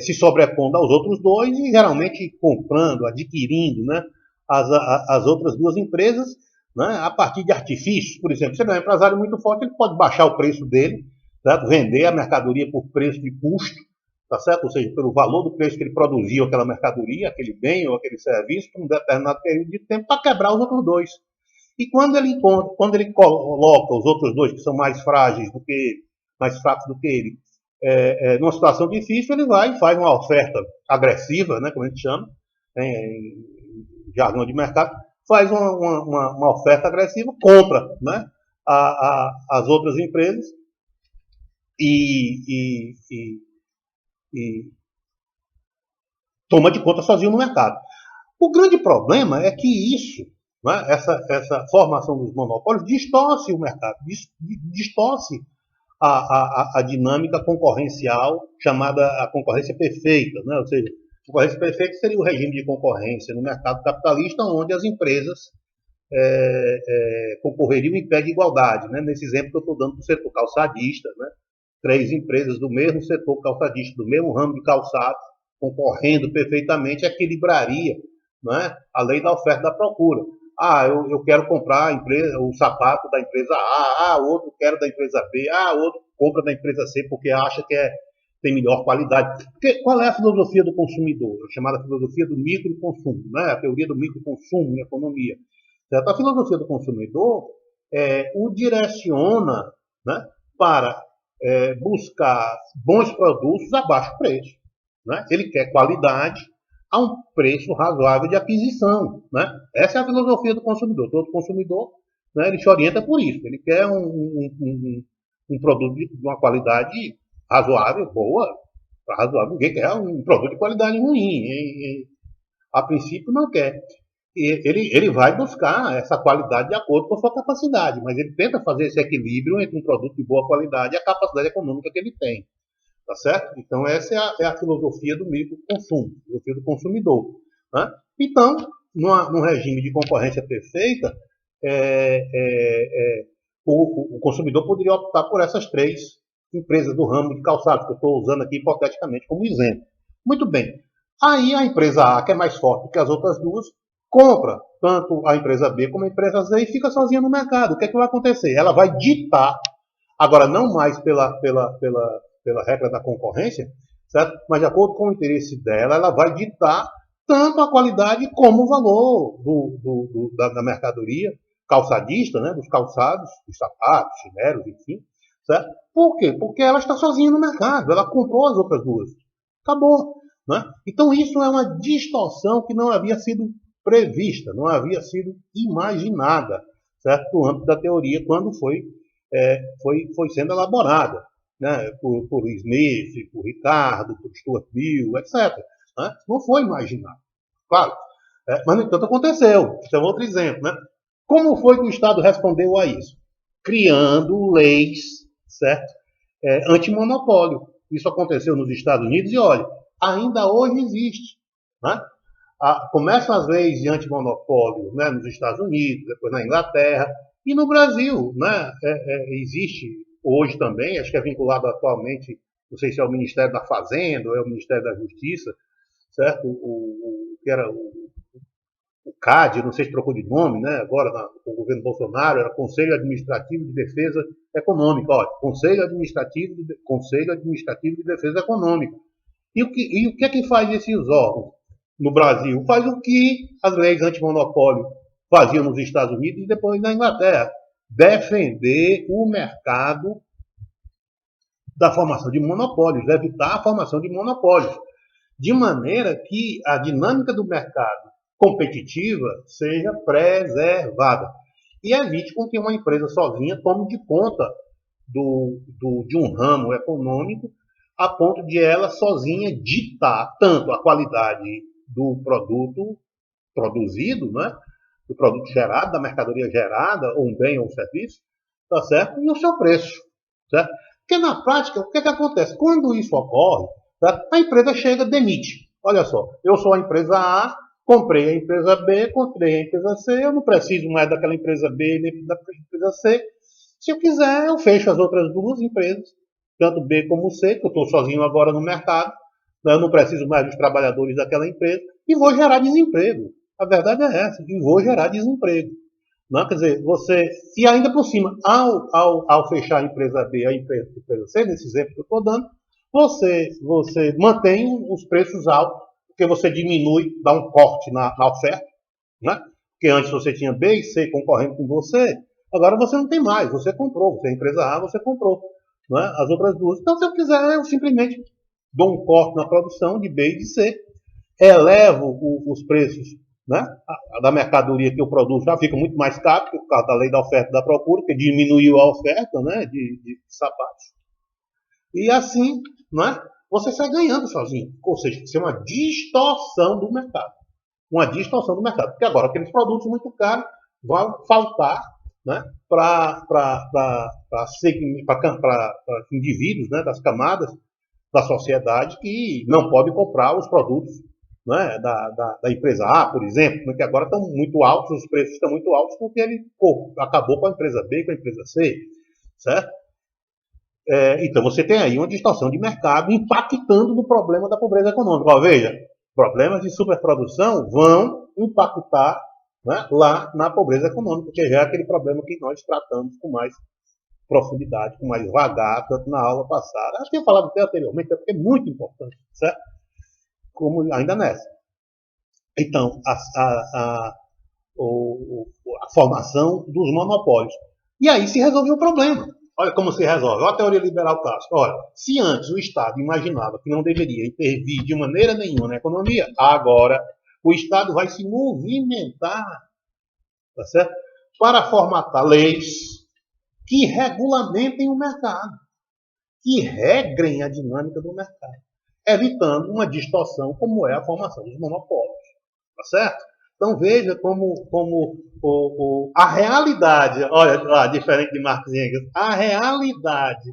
se sobrepondo aos outros dois e geralmente comprando, adquirindo, né, as outras duas empresas, né, a partir de artifícios. Por exemplo, se ele é um empresário muito forte, ele pode baixar o preço dele, certo? Vender a mercadoria por preço de custo, tá certo? Ou seja, pelo valor do preço que ele produziu aquela mercadoria, aquele bem ou aquele serviço, por um determinado período de tempo, para quebrar os outros dois. E quando ele coloca os outros dois, que são mais fracos do que ele, numa situação difícil, ele vai e faz uma oferta agressiva, né, como a gente chama, em jargão de mercado, faz uma oferta agressiva, compra, né, as outras empresas e toma de conta sozinho no mercado. O grande problema é que isso, né, essa formação dos monopólios, distorce o mercado, distorce a dinâmica concorrencial chamada a concorrência perfeita, né? Ou seja, a concorrência perfeita seria o regime de concorrência no mercado capitalista onde as empresas concorreriam em pé de igualdade, né? Nesse exemplo que eu estou dando para o setor calçadista, né? 3 empresas do mesmo setor calçadista, do mesmo ramo de calçado, concorrendo perfeitamente, equilibraria, né, a lei da oferta e da procura. Eu quero comprar o sapato da empresa A, o outro quero da empresa B, o outro compra da empresa C porque acha que tem melhor qualidade. Porque qual é a filosofia do consumidor? A chamada filosofia do microconsumo, né? A teoria do microconsumo em economia. Certo? A filosofia do consumidor o direciona, né, para buscar bons produtos a baixo preço. Né? Ele quer qualidade a um preço razoável de aquisição. Né? Essa é a filosofia do consumidor. Todo consumidor, né, ele se orienta por isso. Ele quer um produto de uma qualidade razoável, boa, razoável. Ninguém quer um produto de qualidade ruim. A princípio, não quer. ele vai buscar essa qualidade de acordo com a sua capacidade, mas ele tenta fazer esse equilíbrio entre um produto de boa qualidade e a capacidade econômica que ele tem. Tá certo? Então, essa é a filosofia do microconsumo, filosofia do consumidor. Né? Então, num regime de concorrência perfeita, é, é, é, o consumidor poderia optar por essas três empresas do ramo de calçados, que eu estou usando aqui hipoteticamente como exemplo. Muito bem. Aí a empresa A, que é mais forte que as outras duas, compra tanto a empresa B como a empresa C e fica sozinha no mercado. O que é que vai acontecer? Ela vai ditar, agora não mais pela regra da concorrência, certo? Mas de acordo com o interesse dela, ela vai ditar tanto a qualidade como o valor da mercadoria calçadista, né? Dos calçados, dos sapatos, chinelos, enfim. Certo? Por quê? Porque ela está sozinha no mercado, ela comprou as outras duas. Acabou. Né? Então isso é uma distorção que não havia sido prevista, não havia sido imaginada, certo? No âmbito da teoria, quando foi sendo elaborada, né? por Smith, por Ricardo, por Stuart Mill, etc. Né? Não foi imaginado, claro. Mas, no entanto, aconteceu. Esse é outro exemplo. Né? Como foi que o Estado respondeu a isso? Criando leis, certo? Antimonopólio. Isso aconteceu nos Estados Unidos e, olha, ainda hoje existe. Né? Começam as leis de antimonopólio, né, nos Estados Unidos, depois na Inglaterra e no Brasil. Né, existe hoje também, acho que é vinculado atualmente, não sei se é o Ministério da Fazenda ou é o Ministério da Justiça, certo? Que era o CAD, não sei se trocou de nome, né, agora com o governo Bolsonaro, era Conselho Administrativo de Defesa Econômica. Olha, Conselho Administrativo de Defesa Econômica. E o que é que faz esses órgãos no Brasil? Faz o que as leis antimonopólio faziam nos Estados Unidos e depois na Inglaterra. Defender o mercado da formação de monopólios, evitar a formação de monopólios, de maneira que a dinâmica do mercado competitiva seja preservada e evite com que uma empresa sozinha tome de conta de um ramo econômico a ponto de ela sozinha ditar tanto a qualidade do produto produzido, né, do produto gerado, da mercadoria gerada, ou um bem ou um serviço, tá certo? E o seu preço, certo? Porque na prática, o que é que acontece? Quando isso ocorre, certo? A empresa chega, demite. Olha só, eu sou a empresa A, comprei a empresa B, comprei a empresa C, eu não preciso mais daquela empresa B nem da empresa C. Se eu quiser, eu fecho as outras duas empresas, tanto B como C, que eu estou sozinho agora no mercado, né? Eu não preciso mais dos trabalhadores daquela empresa, e vou gerar desemprego. A verdade é essa, e vou gerar desemprego. Não? Quer dizer, e ainda por cima, ao fechar a empresa B, a empresa C, nesse exemplo que eu estou dando, você mantém os preços altos, porque você diminui, dá um corte na oferta, né? Porque antes você tinha B e C concorrendo com você, agora você não tem mais, você comprou, você é a empresa A, você comprou, né? As outras duas. Então, se eu quiser, eu simplesmente dou um corte na produção de B e de C, elevo os preços, né, da mercadoria que eu produzo, já fica muito mais caro por causa da lei da oferta e da procura, que diminuiu a oferta, né, de sapatos. E assim, né, você sai ganhando sozinho. Ou seja, isso é uma distorção do mercado. Uma distorção do mercado. Porque agora aqueles produtos muito caros vão faltar, né, para indivíduos, né, das camadas da sociedade que não podem comprar os produtos, né, da empresa A, por exemplo, que agora estão muito altos, os preços estão muito altos porque ele acabou com a empresa B, com a empresa C, certo? Então você tem aí uma distorção de mercado impactando no problema da pobreza econômica. Ó, veja, problemas de superprodução vão impactar, né, lá na pobreza econômica, que é aquele problema que nós tratamos com mais profundidade, com mais vagar, tanto na aula passada. Acho que eu falado até anteriormente, porque é muito importante, certo? Como ainda nessa. Então, a formação dos monopólios. E aí se resolveu o problema. Olha como se resolve. Olha a teoria liberal clássica. Olha, se antes o Estado imaginava que não deveria intervir de maneira nenhuma na economia, agora o Estado vai se movimentar, tá certo? Para formatar leis que regulamentem o mercado, que regrem a dinâmica do mercado, evitando uma distorção como é a formação dos monopólios. Tá certo? Então veja como a realidade, olha lá, diferente de Marx e Engels, a realidade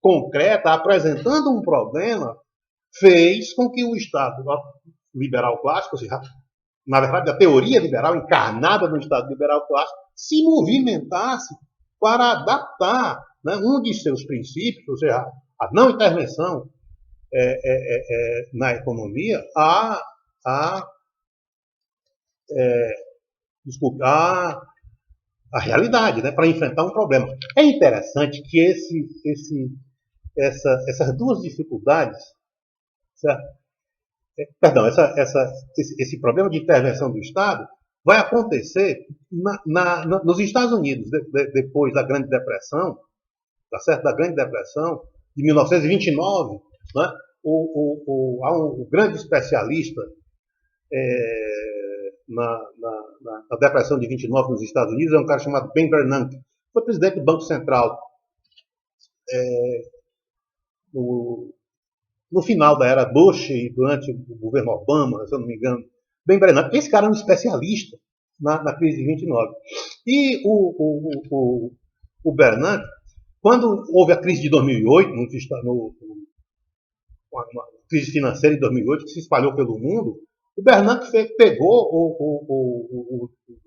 concreta, apresentando um problema, fez com que o Estado liberal clássico, ou seja, na verdade, a teoria liberal encarnada no Estado liberal clássico, se movimentasse para adaptar, né, um de seus princípios, ou seja, a não intervenção na economia, a, desculpe, a realidade, né, para enfrentar um problema. É interessante que essas duas dificuldades, certo? Perdão, esse problema de intervenção do Estado vai acontecer nos Estados Unidos, depois da Grande Depressão, tá certo? Da Grande Depressão, de 1929, né? Há um grande especialista na Depressão de 29 nos Estados Unidos, é um cara chamado Ben Bernanke, foi presidente do Banco Central no final da era Bush e durante o governo Obama, se eu não me engano. Ben Bernanke, esse cara é um especialista na crise de 29. E o Bernanke, quando houve a crise de 2008, a crise financeira de 2008, que se espalhou pelo mundo, o Bernanke pegou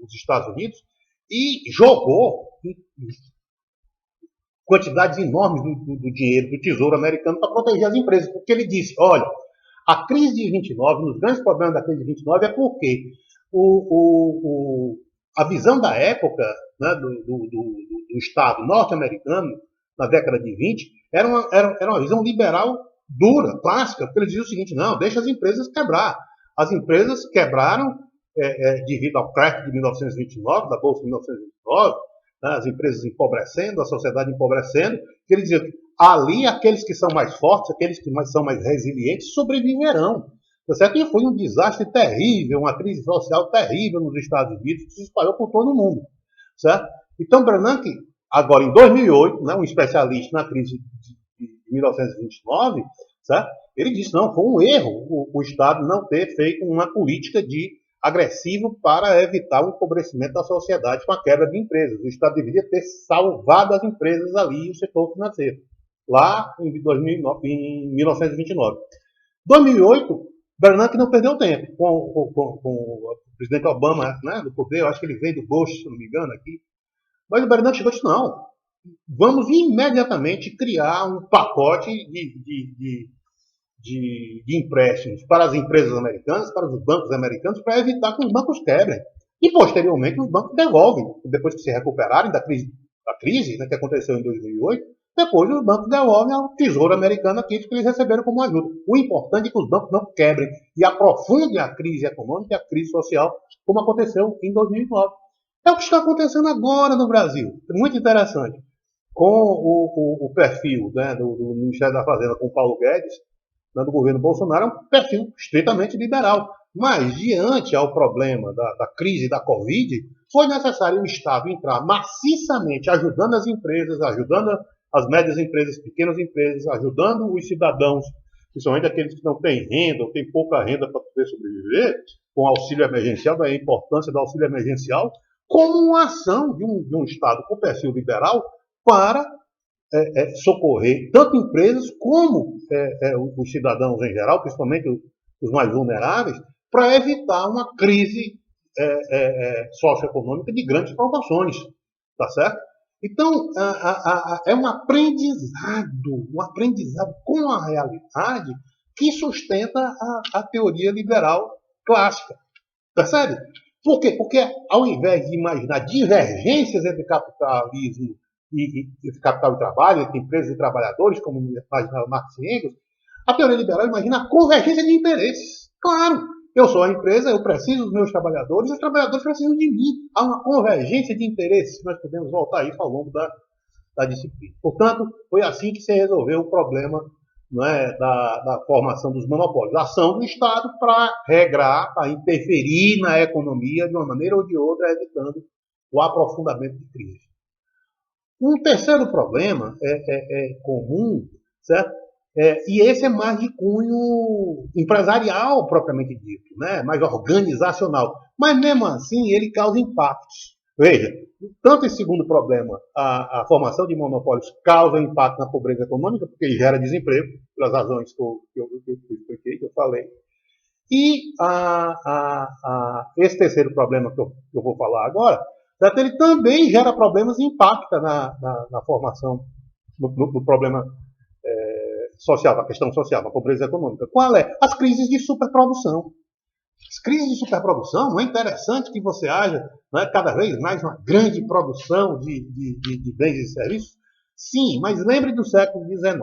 os Estados Unidos e jogou quantidades enormes do dinheiro do Tesouro americano para proteger as empresas, porque ele disse, olha, a crise de 29, um dos grandes problemas da crise de 29 é porque a visão da época, né, do Estado norte-americano, na década de 20, era uma visão liberal dura, clássica, porque ele dizia o seguinte, não, deixa as empresas quebrar. As empresas quebraram devido ao crack de 1929, da Bolsa de 1929, né, as empresas empobrecendo, a sociedade empobrecendo, que ele dizia que ali aqueles que são mais fortes, aqueles que são mais resilientes, sobreviverão. Tá certo? E foi um desastre terrível, uma crise social terrível nos Estados Unidos, que se espalhou por todo o mundo. Certo? Então, Bernanke, agora em 2008, né, um especialista na crise de 1929, certo? Ele disse, não, foi um erro o Estado não ter feito uma política agressivo para evitar o empobrecimento da sociedade com a quebra de empresas. O Estado deveria ter salvado as empresas ali, o setor financeiro, lá em 1929. 2008, Bernanke não perdeu tempo com o presidente Obama, né, do poder, eu acho que ele veio do Bush, se não me engano, aqui. Mas o Bernanke chegou e disse, não, vamos imediatamente criar um pacote de empréstimos para as empresas americanas, para os bancos americanos, para evitar que os bancos quebrem. E, posteriormente, os bancos devolvem, depois que se recuperarem da crise, né, que aconteceu em 2008, depois os bancos devolvem ao Tesouro Americano aquilo que eles receberam como ajuda. O importante é que os bancos não quebrem e aprofundem a crise econômica e a crise social, como aconteceu em 2009. É o que está acontecendo agora no Brasil. Muito interessante. Com o perfil, né, do Ministério da Fazenda, com o Paulo Guedes, né, do governo Bolsonaro, é um perfil estritamente liberal. Mas, diante ao problema da crise da Covid, foi necessário o Estado entrar maciçamente, ajudando as empresas, ajudando as médias empresas, pequenas empresas, ajudando os cidadãos, principalmente aqueles que não têm renda ou têm pouca renda para poder sobreviver, com auxílio emergencial, daí a importância do auxílio emergencial, como uma ação de um Estado com perfil liberal para socorrer tanto empresas como os cidadãos em geral, principalmente os mais vulneráveis, para evitar uma crise socioeconômica de grandes proporções, tá certo? Então, é um aprendizado com a realidade que sustenta a teoria liberal clássica, percebe? Por quê? Porque ao invés de imaginar divergências entre capitalismo e capital e trabalho, entre empresas e trabalhadores, como imaginava Marx e Engels, a teoria liberal imagina a convergência de interesses. Claro, eu sou a empresa, eu preciso dos meus trabalhadores, e os trabalhadores precisam de mim. Há uma convergência de interesses, nós podemos voltar a isso ao longo da disciplina. Portanto, foi assim que se resolveu o problema, não é, da formação dos monopólios. A ação do Estado para regrar, para interferir na economia de uma maneira ou de outra, evitando o aprofundamento de crise. Um terceiro problema comum, certo? E esse é mais de cunho empresarial, propriamente dito, né? Mais organizacional. Mas, mesmo assim, ele causa impactos. Veja, tanto esse segundo problema, a formação de monopólios causa impacto na pobreza econômica, porque gera desemprego, pelas razões que eu expliquei, que eu falei. E esse terceiro problema que eu vou falar agora, ele também gera problemas e impacta na formação do problema social, da questão social, da pobreza econômica. Qual é? As crises de superprodução. As crises de superprodução, não é interessante que você haja, né, cada vez mais uma grande produção de bens e serviços? Sim, mas lembre do século XIX,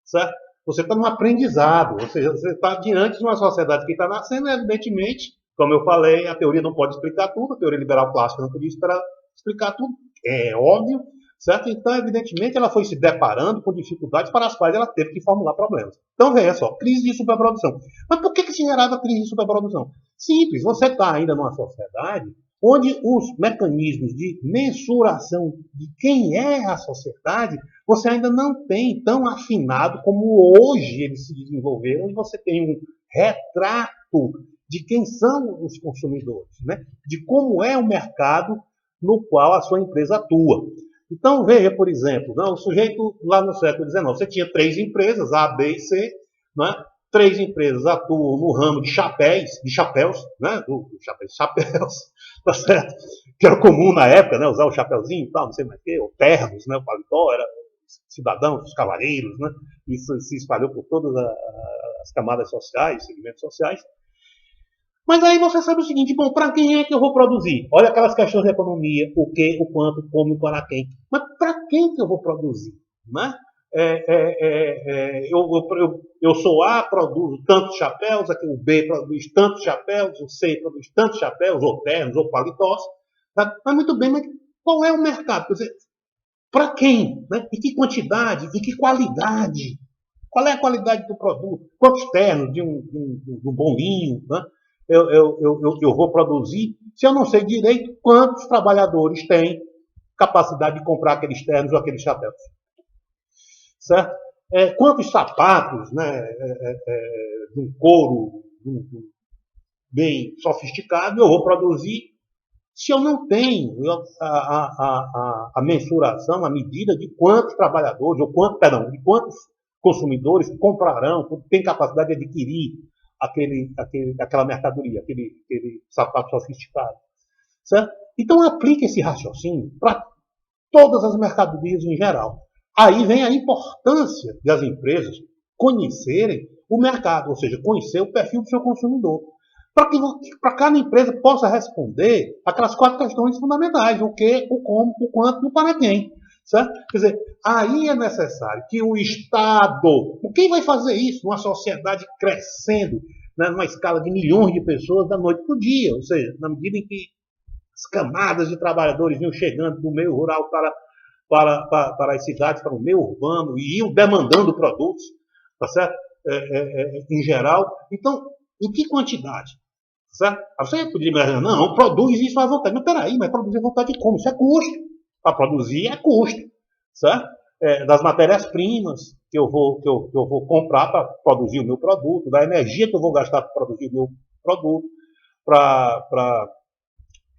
certo? Você está num aprendizado, ou seja, você está diante de uma sociedade que está nascendo, evidentemente, como eu falei, a teoria não pode explicar tudo, a teoria liberal clássica não podia explicar tudo, é óbvio, certo? Então, evidentemente, ela foi se deparando com dificuldades para as quais ela teve que formular problemas. Então, veja só, crise de superprodução. Mas por que se gerava crise de superprodução? Simples, você está ainda numa sociedade onde os mecanismos de mensuração de quem é a sociedade, você ainda não tem tão afinado como hoje eles se desenvolveram, e você tem um retrato de quem são os consumidores, né? De como é o mercado no qual a sua empresa atua. Então, veja, por exemplo, né, o sujeito lá no século XIX, você tinha 3 empresas, A, B e C, né? 3 empresas atuam no ramo de chapéus, né? Chapéus, tá certo? Que era comum na época, né? Usar o chapéuzinho e tal, não sei mais o quê, ou ternos, né? O paletó, era cidadãos, os cavaleiros, né? Isso se espalhou por todas as camadas sociais, segmentos sociais. Mas aí você sabe o seguinte, bom, para quem é que eu vou produzir? Olha aquelas questões de economia, o que, o quanto, como e para quem. Mas para quem que eu vou produzir? Né? Eu sou A, produzo tantos chapéus, aqui o B produz tantos chapéus, o C produz tantos chapéus, ou ternos, ou paletós. Tá? Mas muito bem, mas qual é o mercado? Quer dizer, para quem? Né? E que quantidade? E que qualidade? Qual é a qualidade do produto? Quantos ternos de um bom linho, né? Eu vou produzir, se eu não sei direito quantos trabalhadores têm capacidade de comprar aqueles ternos ou aqueles chapéus. Certo? Quantos sapatos, né, de um couro bem sofisticado eu vou produzir, se eu não tenho a mensuração, a medida de quantos trabalhadores, de quantos consumidores comprarão, têm capacidade de adquirir aquela mercadoria, aquele sapato sofisticado. Certo? Então, aplique esse raciocínio para todas as mercadorias em geral. Aí vem a importância das empresas conhecerem o mercado, ou seja, conhecer o perfil do seu consumidor. Para que cada empresa possa responder aquelas 4 questões fundamentais: o que, o como, o quanto e o para quem. Certo? Quer dizer, aí é necessário que o Estado, quem vai fazer isso numa sociedade crescendo, né, numa escala de milhões de pessoas da noite para o dia, ou seja, na medida em que as camadas de trabalhadores iam chegando do meio rural para as cidades, para o meio urbano, e iam demandando produtos, tá certo? Em geral. Então, em que quantidade? Certo? Você poderia imaginar, não, produz isso à vontade. Mas peraí, mas produzir à vontade de como? Isso é custo. Para produzir é custo. Certo? Das matérias-primas que eu vou comprar para produzir o meu produto, da energia que eu vou gastar para produzir o meu produto, para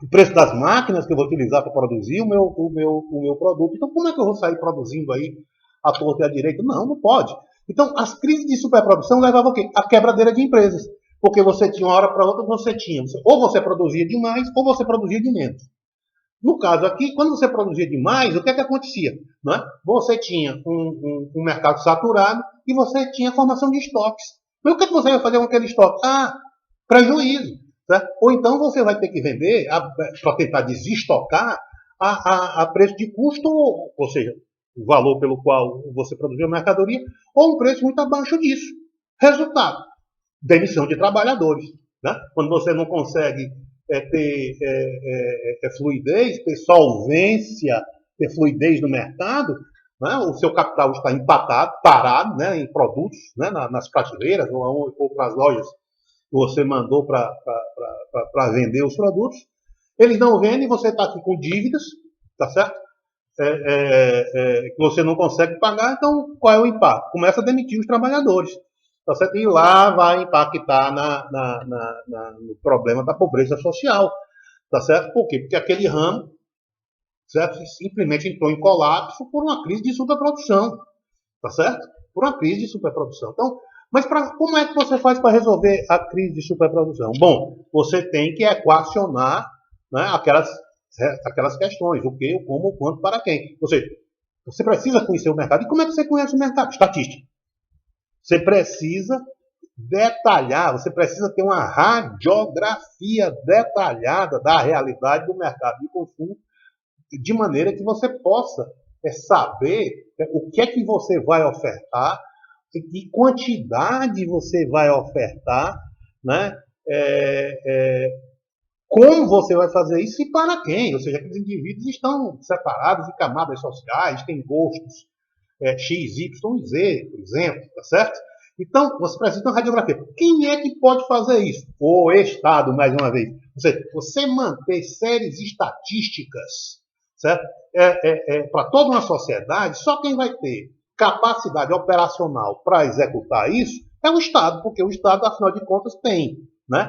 o preço das máquinas que eu vou utilizar para produzir o meu produto. Então, como é que eu vou sair produzindo aí à torta e à direita? Não, não pode. Então, as crises de superprodução levavam o quê? A quebradeira de empresas. Porque você tinha uma hora para outra, ou você produzia demais, ou você produzia de menos. No caso aqui, quando você produzia demais, o que é que acontecia? Não é? Você tinha um mercado saturado e você tinha formação de estoques. Mas o que é que você vai fazer com aquele estoque? Prejuízo. Certo? Ou então você vai ter que vender, para tentar desestocar, a preço de custo, ou seja, o valor pelo qual você produziu a mercadoria, ou um preço muito abaixo disso. Resultado: demissão de trabalhadores. Né? Quando você não consegue ter fluidez, ter solvência, ter fluidez no mercado, né? O seu capital está empatado, parado, né? Em produtos, né? Nas prateleiras ou para as lojas que você mandou para vender os produtos. Eles não vendem, você está aqui com dívidas, tá certo? que você não consegue pagar, então qual é o impacto? Começa a demitir os trabalhadores. Tá certo? E lá vai impactar no problema da pobreza social. Tá certo? Por quê? Porque aquele ramo, certo, simplesmente entrou em colapso por uma crise de superprodução. Tá certo? Por uma crise de superprodução. Então, mas como é que você faz para resolver a crise de superprodução? Bom, você tem que equacionar, né, aquelas questões: o que, o como, o quanto, para quem. Ou seja, você precisa conhecer o mercado. E como é que você conhece o mercado? Estatística. Você precisa detalhar, você precisa ter uma radiografia detalhada da realidade do mercado de consumo, de maneira que você possa saber o que é que você vai ofertar, que quantidade você vai ofertar, né? Como você vai fazer isso e para quem? Ou seja, que os indivíduos estão separados em camadas sociais, têm gostos X, Y, Z, por exemplo, tá certo? Então, você precisa de uma radiografia. Quem é que pode fazer isso? O Estado, mais uma vez. Ou seja, você manter séries estatísticas, certo? Para toda uma sociedade, só quem vai ter capacidade operacional para executar isso é o Estado, porque o Estado, afinal de contas, tem, né?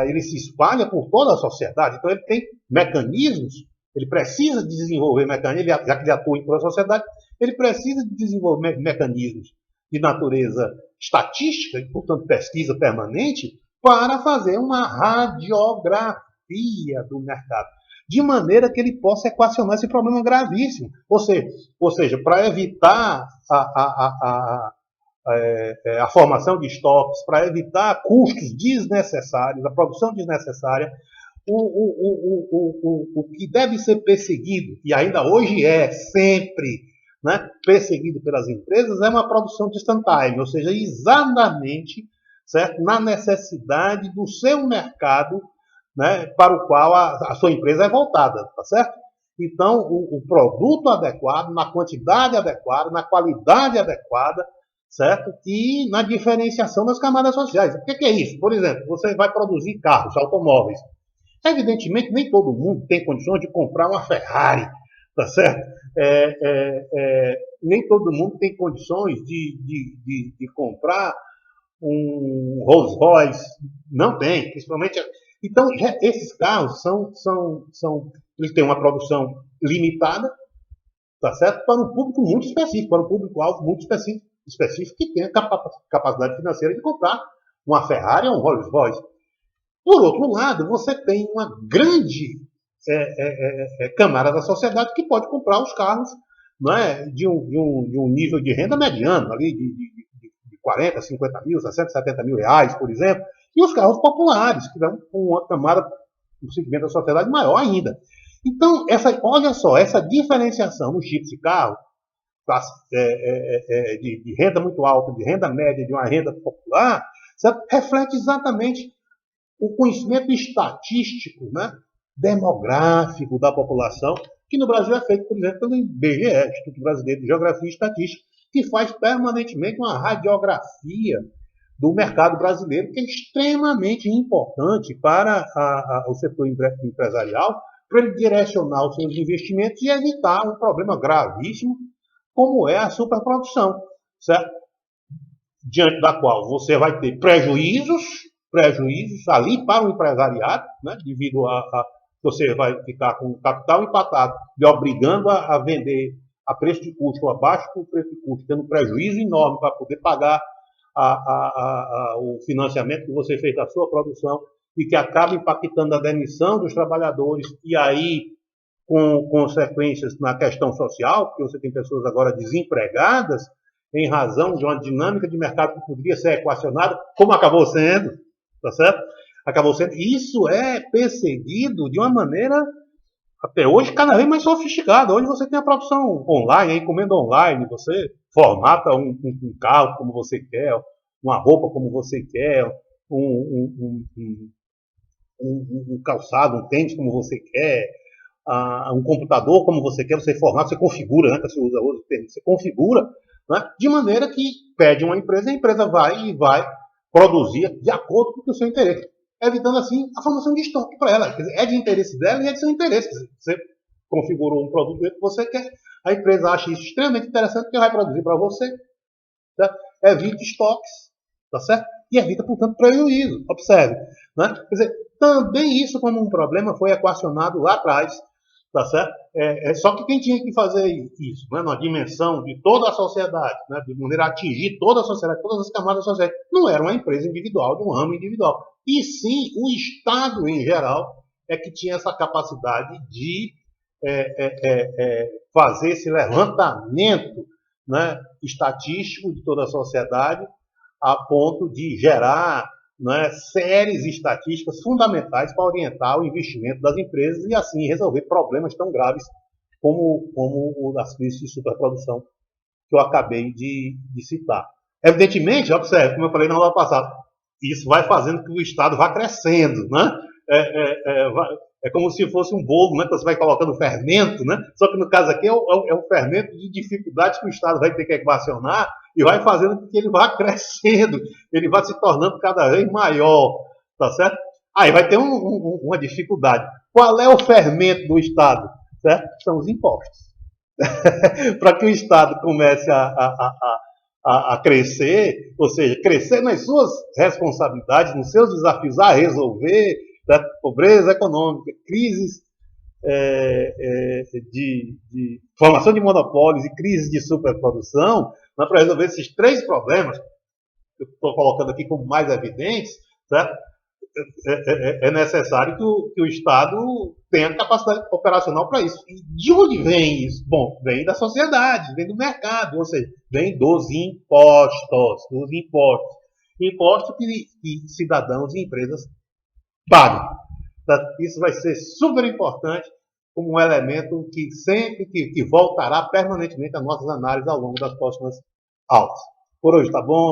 Ele se espalha por toda a sociedade, então ele tem mecanismos, ele precisa desenvolver mecanismos, já que ele atua em toda a sociedade, ele precisa desenvolver mecanismos de natureza estatística, e, portanto, pesquisa permanente, para fazer uma radiografia do mercado, de maneira que ele possa equacionar esse problema gravíssimo. Ou seja, para evitar a formação de estoques, para evitar custos desnecessários, a produção desnecessária, o que deve ser perseguido, e ainda hoje é sempre, né, perseguido pelas empresas, é uma produção de stand-time, ou seja, exatamente, certo, na necessidade do seu mercado, né, para o qual a sua empresa é voltada, tá certo? Então, o produto adequado, na quantidade adequada, na qualidade adequada, certo? E na diferenciação das camadas sociais. O que é isso? Por exemplo, você vai produzir carros, automóveis. Evidentemente, nem todo mundo tem condições de comprar uma Ferrari, tá certo? Nem todo mundo tem condições de comprar um Rolls Royce. Não tem, principalmente. Então, esses carros eles têm uma produção limitada, tá certo? Para um público muito específico, para um público-alvo muito específico que tem a capacidade financeira de comprar uma Ferrari ou um Rolls Royce. Por outro lado, você tem uma grande camada da sociedade que pode comprar os carros, não é, de um nível de renda mediano, ali de 40, 50 mil, 60, 70 mil reais, por exemplo, e os carros populares, que dão uma camada, um segmento da sociedade maior ainda. Então, olha só, essa diferenciação nos tipos de carro, de renda muito alta, de renda média, de uma renda popular, certo? Reflete exatamente o conhecimento estatístico, né, demográfico da população, que no Brasil é feito, por exemplo, pelo IBGE, Instituto Brasileiro de Geografia e Estatística, que faz permanentemente uma radiografia do mercado brasileiro, que é extremamente importante para o setor empresarial, para ele direcionar os seus investimentos e evitar um problema gravíssimo, como é a superprodução, certo? Diante da qual você vai ter prejuízos ali para o empresariado, né, devido a você vai ficar com o capital empatado e obrigando a vender a preço de custo, ou abaixo do preço de custo, tendo prejuízo enorme para poder pagar o financiamento que você fez da sua produção e que acaba impactando a demissão dos trabalhadores e aí com consequências na questão social, porque você tem pessoas agora desempregadas em razão de uma dinâmica de mercado que poderia ser equacionada, como acabou sendo, tá certo? Acabou sendo. Isso é perseguido de uma maneira, até hoje, cada vez mais sofisticada. Hoje você tem a produção online, a encomenda online, você formata um carro como você quer, uma roupa como você quer, um calçado, um tênis como você quer, um computador como você quer, você formata, você configura, né, que você usa outro termo, você configura, né, de maneira que pede uma empresa, a empresa vai produzir de acordo com o seu interesse, evitando assim a formação de estoque para ela. Quer dizer, é de interesse dela e é de seu interesse. Quer dizer, você configurou um produto que você quer, a empresa acha isso extremamente interessante porque vai produzir para você, tá? Evita estoques, tá certo? E evita, portanto, prejuízo. Observe, né? Quer dizer, também isso como um problema foi equacionado lá atrás, tá certo? Só que quem tinha que fazer isso, né, na dimensão de toda a sociedade, né, de maneira a atingir toda a sociedade, todas as camadas da sociedade, não era uma empresa individual, de um ramo individual. E sim, o Estado em geral é que tinha essa capacidade de fazer esse levantamento, né, estatístico de toda a sociedade, a ponto de gerar, né, séries estatísticas fundamentais para orientar o investimento das empresas e assim resolver problemas tão graves como o das crises de superprodução que eu acabei de citar. Evidentemente, observe, como eu falei na aula passada, isso vai fazendo que o Estado vá crescendo, né? É como se fosse um bolo, né, que você vai colocando fermento, né? Só que no caso aqui é um fermento de dificuldades que o Estado vai ter que equacionar e vai fazendo com que ele vá crescendo, ele vá se tornando cada vez maior, tá certo? Aí vai ter uma dificuldade. Qual é o fermento do Estado? Certo? São os impostos. Para que o Estado comece a crescer, ou seja, crescer nas suas responsabilidades, nos seus desafios a resolver, da pobreza econômica, crises de formação de monopólios e crises de superprodução, para resolver esses três problemas, que eu estou colocando aqui como mais evidentes, certo? É necessário que o Estado tenha capacidade operacional para isso. E de onde vem isso? Bom, vem da sociedade, vem do mercado, ou seja, vem dos impostos. Impostos que cidadãos e empresas pagam. Isso vai ser super importante como um elemento que sempre que voltará permanentemente às nossas análises ao longo das próximas aulas. Por hoje, tá bom?